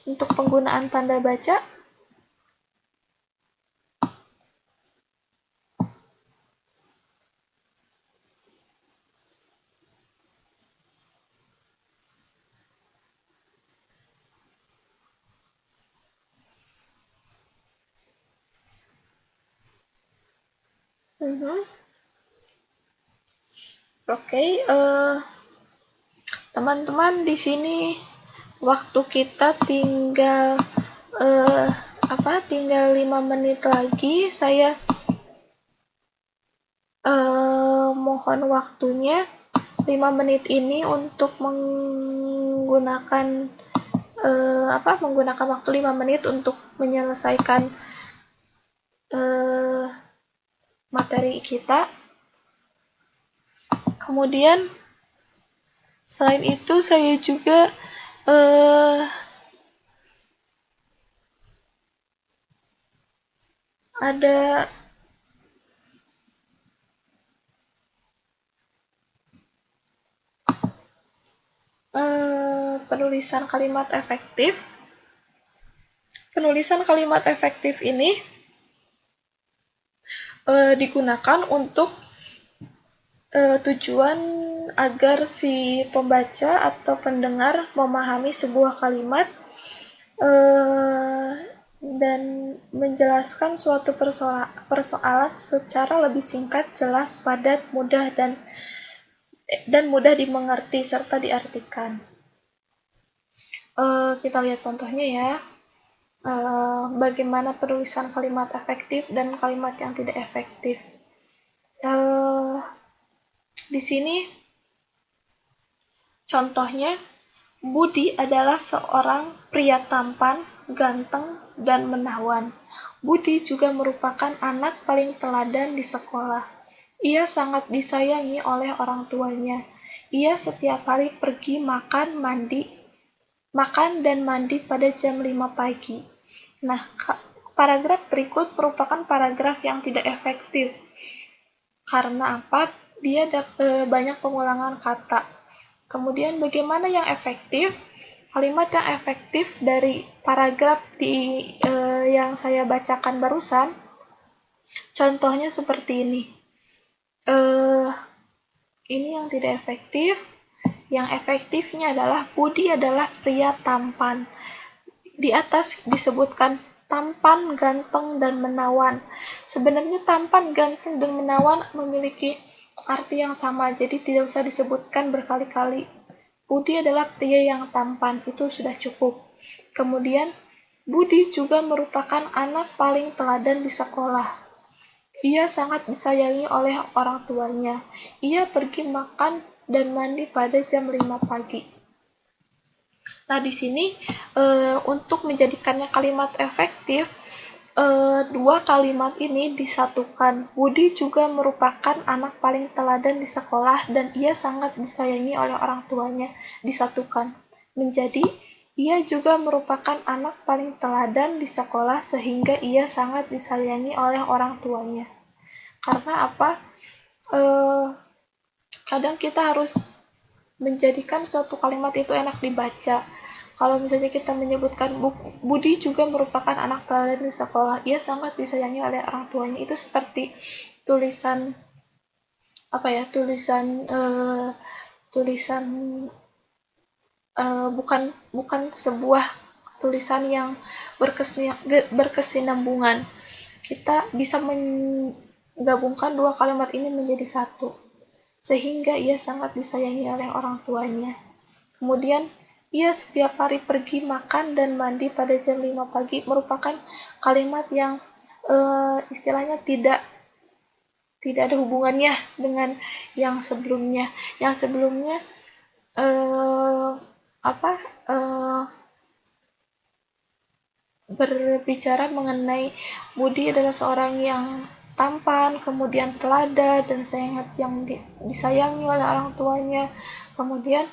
untuk penggunaan tanda baca? Oke, teman-teman, di sini waktu kita tinggal tinggal 5 menit lagi. Saya mohon waktunya 5 menit ini untuk menggunakan waktu 5 menit untuk menyelesaikan materi kita. Kemudian selain itu saya juga ada penulisan kalimat efektif. Penulisan kalimat efektif ini digunakan untuk tujuan agar si pembaca atau pendengar memahami sebuah kalimat dan menjelaskan suatu persoalan secara lebih singkat, jelas, padat, mudah dan mudah dimengerti serta diartikan. Kita lihat contohnya ya. Bagaimana penulisan kalimat efektif dan kalimat yang tidak efektif. Di sini contohnya, Budi adalah seorang pria tampan, ganteng, dan menawan. Budi juga merupakan anak paling teladan di sekolah. Ia sangat disayangi oleh orang tuanya. Ia setiap hari pergi makan dan mandi pada jam 5 pagi. Nah, paragraf berikut merupakan paragraf yang tidak efektif. Karena apa? Dia banyak pengulangan kata. Kemudian bagaimana yang efektif? Kalimat yang efektif dari paragraf yang saya bacakan barusan, contohnya seperti ini. Ini yang tidak efektif. Yang efektifnya adalah Budi adalah pria tampan. Di atas disebutkan tampan, ganteng, dan menawan. Sebenarnya tampan, ganteng, dan menawan memiliki arti yang sama, jadi tidak usah disebutkan berkali-kali. Budi adalah pria yang tampan, itu sudah cukup. Kemudian, Budi juga merupakan anak paling teladan di sekolah. Ia sangat disayangi oleh orang tuanya. Ia pergi makan dan mandi pada jam 5 pagi. Nah, di sini untuk menjadikannya kalimat efektif, dua kalimat ini disatukan. Budi juga merupakan anak paling teladan di sekolah dan ia sangat disayangi oleh orang tuanya. Disatukan menjadi ia juga merupakan anak paling teladan di sekolah sehingga ia sangat disayangi oleh orang tuanya. Karena apa? Kadang kita harus menjadikan suatu kalimat itu enak dibaca. Kalau misalnya kita menyebutkan Budi juga merupakan anak teladan di sekolah, ia sangat disayangi oleh orang tuanya. Itu seperti tulisan bukan sebuah tulisan yang berkesinambungan. Kita bisa menggabungkan dua kalimat ini menjadi satu, sehingga ia sangat disayangi oleh orang tuanya. Kemudian, ia setiap hari pergi makan dan mandi pada jam 5 pagi merupakan kalimat yang istilahnya tidak ada hubungannya dengan yang sebelumnya. Yang sebelumnya berbicara mengenai Budi adalah seorang yang tampan, kemudian teladan dan sangat yang disayangi oleh orang tuanya. Kemudian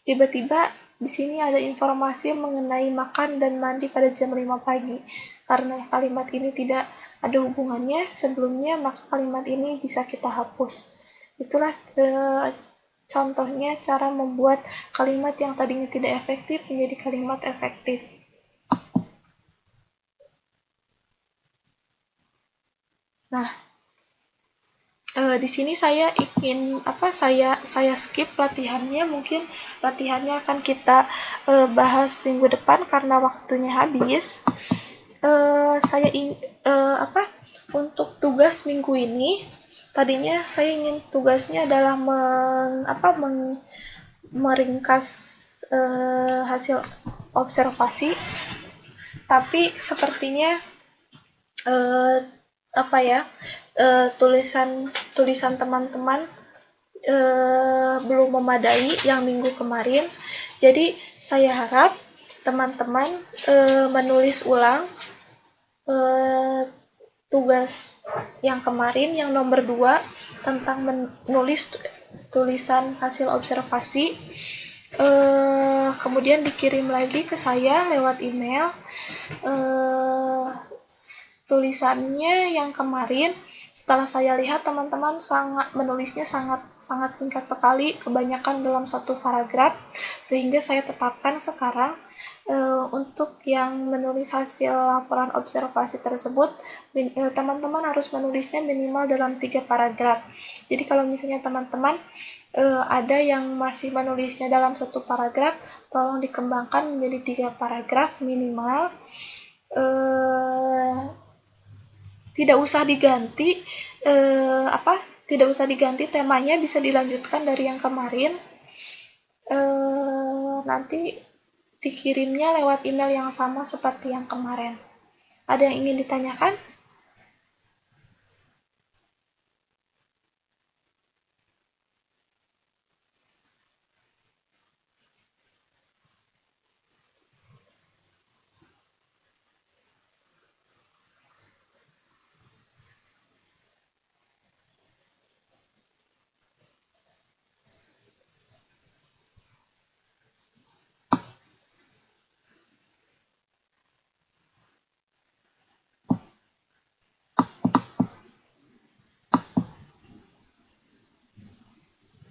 tiba-tiba di sini ada informasi mengenai makan dan mandi pada jam 5 pagi. Karena kalimat ini tidak ada hubungannya sebelumnya, maka kalimat ini bisa kita hapus. Itulah contohnya cara membuat kalimat yang tadinya tidak efektif menjadi kalimat efektif. Nah, di sini saya ingin saya skip latihannya, mungkin latihannya akan kita bahas minggu depan karena waktunya habis. Saya untuk tugas minggu ini tadinya saya ingin tugasnya adalah meringkas hasil observasi, tapi sepertinya tulisan teman-teman belum memadai yang minggu kemarin. Jadi saya harap teman-teman menulis ulang tugas yang kemarin yang nomor 2 tentang menulis tulisan hasil observasi. Kemudian dikirim lagi ke saya lewat email tulisannya yang kemarin. Setelah saya lihat teman-teman menulisnya sangat singkat sekali, kebanyakan dalam satu paragraf, sehingga saya tetapkan sekarang untuk yang menulis hasil laporan observasi tersebut, teman-teman harus menulisnya minimal dalam 3 paragraf. Jadi kalau misalnya teman-teman ada yang masih menulisnya dalam satu paragraf, tolong dikembangkan menjadi 3 paragraf minimal. Tidak usah diganti temanya, bisa dilanjutkan dari yang kemarin. Nanti dikirimnya lewat email yang sama seperti yang kemarin. Ada yang ingin ditanyakan?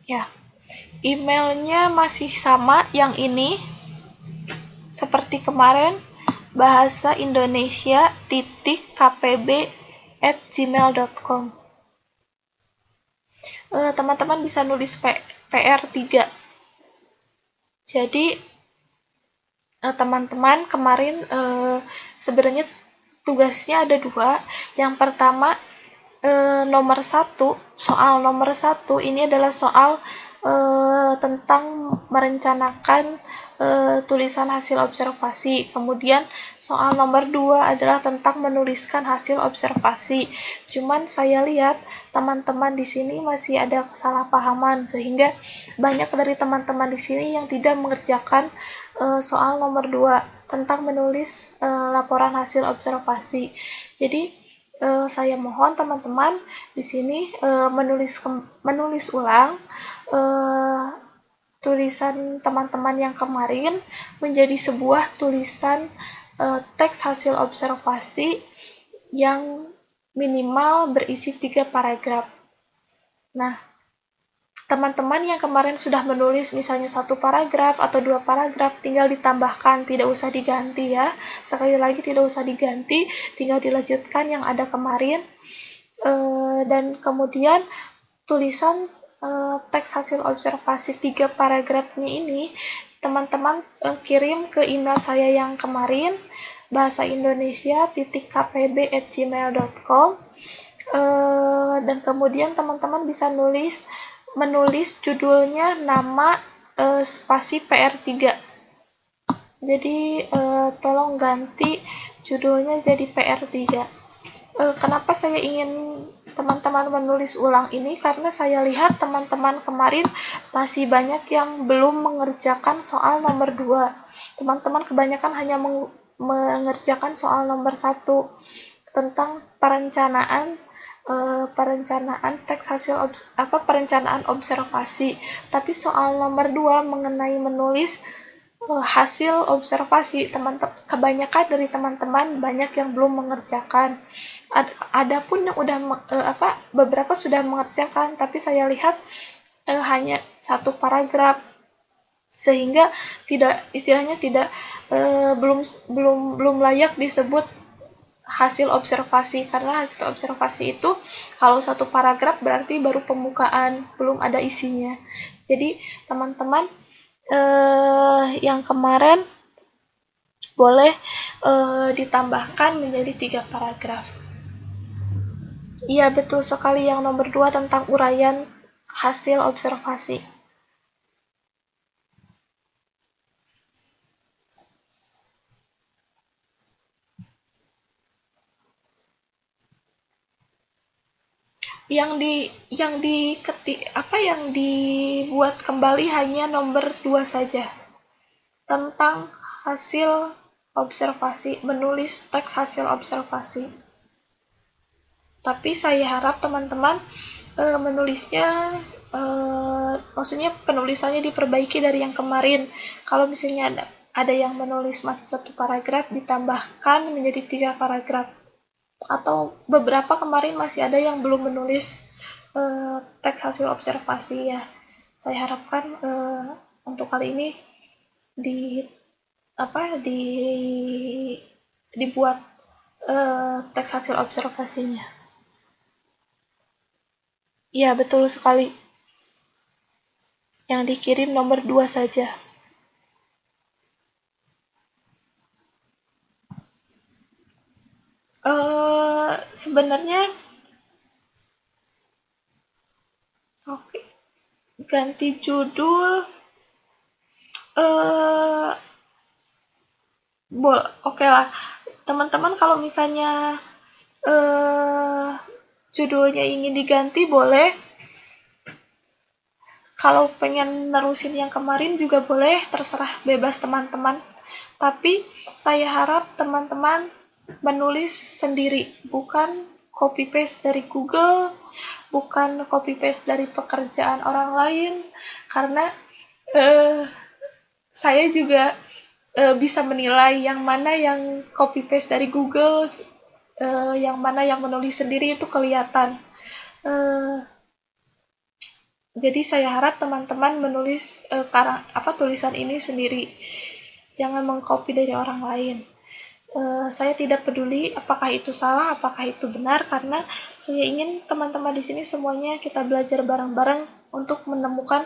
Ya, emailnya masih sama yang ini, seperti kemarin, bahasaindonesia.kpb@gmail.com. Teman-teman bisa nulis PR 3. Jadi teman-teman kemarin sebenarnya tugasnya ada 2. Yang pertama soal nomor 1 ini adalah soal tentang merencanakan tulisan hasil observasi. Kemudian soal nomor 2 adalah tentang menuliskan hasil observasi. Cuman saya lihat teman-teman di sini masih ada kesalahpahaman, sehingga banyak dari teman-teman di sini yang tidak mengerjakan soal nomor 2 tentang menulis laporan hasil observasi. Jadi saya mohon teman-teman di sini menulis ulang tulisan teman-teman yang kemarin menjadi sebuah tulisan teks hasil observasi yang minimal berisi 3 paragraf. Nah, teman-teman yang kemarin sudah menulis misalnya 1 paragraf atau 2 paragraf, tinggal ditambahkan, tidak usah diganti ya. Sekali lagi tidak usah diganti, tinggal dilanjutkan yang ada kemarin. Dan kemudian tulisan teks hasil observasi 3 paragrafnya ini teman-teman kirim ke email saya yang kemarin, bahasaindonesia.kpb@gmail.com. Dan kemudian teman-teman bisa menulis judulnya nama spasi PR3. Jadi tolong ganti judulnya jadi PR3. Kenapa saya ingin teman-teman menulis ulang ini? Karena saya lihat teman-teman kemarin masih banyak yang belum mengerjakan soal nomor 2. Teman-teman kebanyakan hanya mengerjakan soal nomor 1 tentang perencanaan teks hasil perencanaan observasi. Tapi soal nomor 2 mengenai menulis hasil observasi, kebanyakan dari teman-teman banyak yang belum mengerjakan. Ada pun yang udah beberapa sudah mengerjakan, tapi saya lihat hanya 1 paragraf, sehingga istilahnya belum layak disebut hasil observasi, karena hasil observasi itu kalau 1 paragraf berarti baru pembukaan, belum ada isinya. Jadi teman-teman yang kemarin boleh ditambahkan menjadi 3 paragraf. Iya, betul sekali yang nomor 2 tentang uraian hasil observasi. Yang dibuat kembali hanya nomor 2 saja. Tentang hasil observasi, menulis teks hasil observasi. Tapi saya harap teman-teman menulisnya, maksudnya penulisannya diperbaiki dari yang kemarin. Kalau misalnya ada yang menulis masih 1 paragraf, ditambahkan menjadi 3 paragraf. Atau beberapa kemarin masih ada yang belum menulis teks hasil observasi ya. Saya harapkan untuk kali ini dibuat teks hasil observasinya. Iya, betul sekali. Yang dikirim nomor 2 saja. Sebenarnya oke, ganti judul oke lah. Teman-teman kalau misalnya judulnya ingin diganti boleh. Kalau pengen nerusin yang kemarin juga boleh, terserah, bebas teman-teman. Tapi saya harap teman-teman menulis sendiri, bukan copy paste dari Google, bukan copy paste dari pekerjaan orang lain, karena saya juga bisa menilai yang mana yang copy paste dari Google, yang mana yang menulis sendiri itu kelihatan. Jadi saya harap teman-teman menulis tulisan ini sendiri, jangan mengcopy dari orang lain. Saya tidak peduli apakah itu salah, apakah itu benar, karena saya ingin teman-teman di sini semuanya kita belajar bareng-bareng untuk menemukan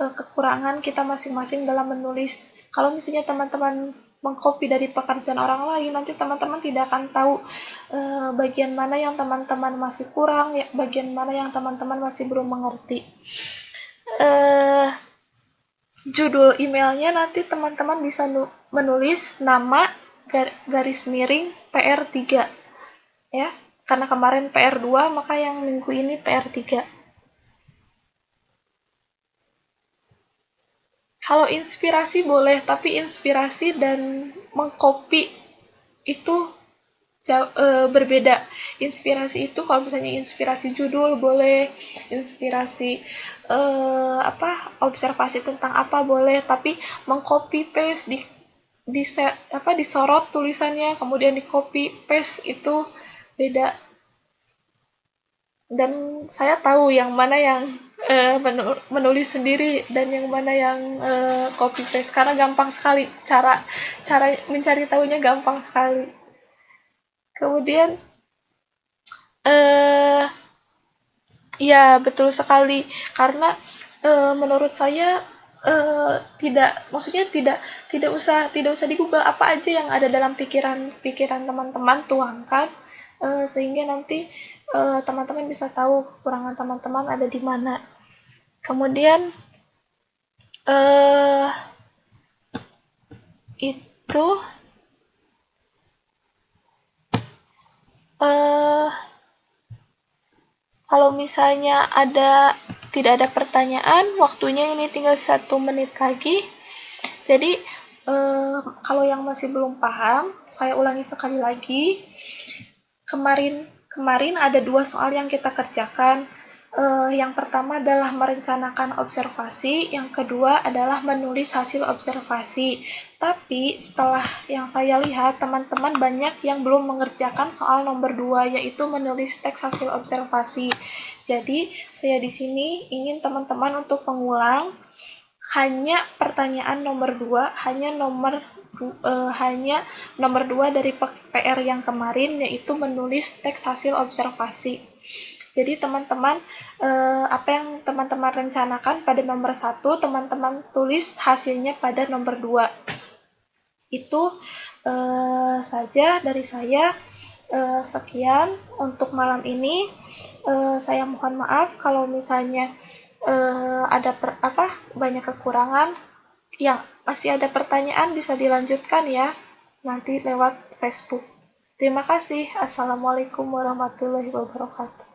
kekurangan kita masing-masing dalam menulis. Kalau misalnya teman-teman mengcopy dari pekerjaan orang lain, nanti teman-teman tidak akan tahu bagian mana yang teman-teman masih kurang, bagian mana yang teman-teman masih belum mengerti. Judul emailnya nanti teman-teman bisa menulis nama garis miring PR3 ya, karena kemarin PR2 maka yang minggu ini PR3. Kalau inspirasi boleh, tapi inspirasi dan mengcopy itu berbeda. Inspirasi itu kalau misalnya inspirasi judul boleh, inspirasi observasi tentang apa boleh, tapi mengcopy paste disorot tulisannya kemudian di copy paste itu beda. Dan saya tahu yang mana yang menulis sendiri dan yang mana yang copy paste, karena gampang sekali, cara mencari tahunya gampang sekali. Kemudian ya betul sekali, karena menurut saya tidak usah di Google, apa aja yang ada dalam pikiran teman-teman tuangkan, sehingga nanti teman-teman bisa tahu kekurangan teman-teman ada di mana. Kemudian itu kalau misalnya tidak ada pertanyaan, waktunya ini tinggal 1 menit lagi. Jadi Kalau yang masih belum paham, saya ulangi sekali lagi. Kemarin ada 2 soal yang kita kerjakan. Yang pertama adalah merencanakan observasi, yang kedua adalah menulis hasil observasi. Tapi setelah yang saya lihat, teman-teman banyak yang belum mengerjakan soal nomor 2, yaitu menulis teks hasil observasi. Jadi, saya di sini ingin teman-teman untuk mengulang hanya pertanyaan nomor 2, hanya nomor 2 dari PR yang kemarin, yaitu menulis teks hasil observasi. Jadi teman-teman, apa yang teman-teman rencanakan pada nomor 1, teman-teman tulis hasilnya pada nomor 2. Itu saja dari saya. Sekian untuk malam ini. Saya mohon maaf kalau misalnya ada banyak kekurangan. Yang masih ada pertanyaan bisa dilanjutkan ya, nanti lewat Facebook. Terima kasih. Assalamualaikum warahmatullahi wabarakatuh.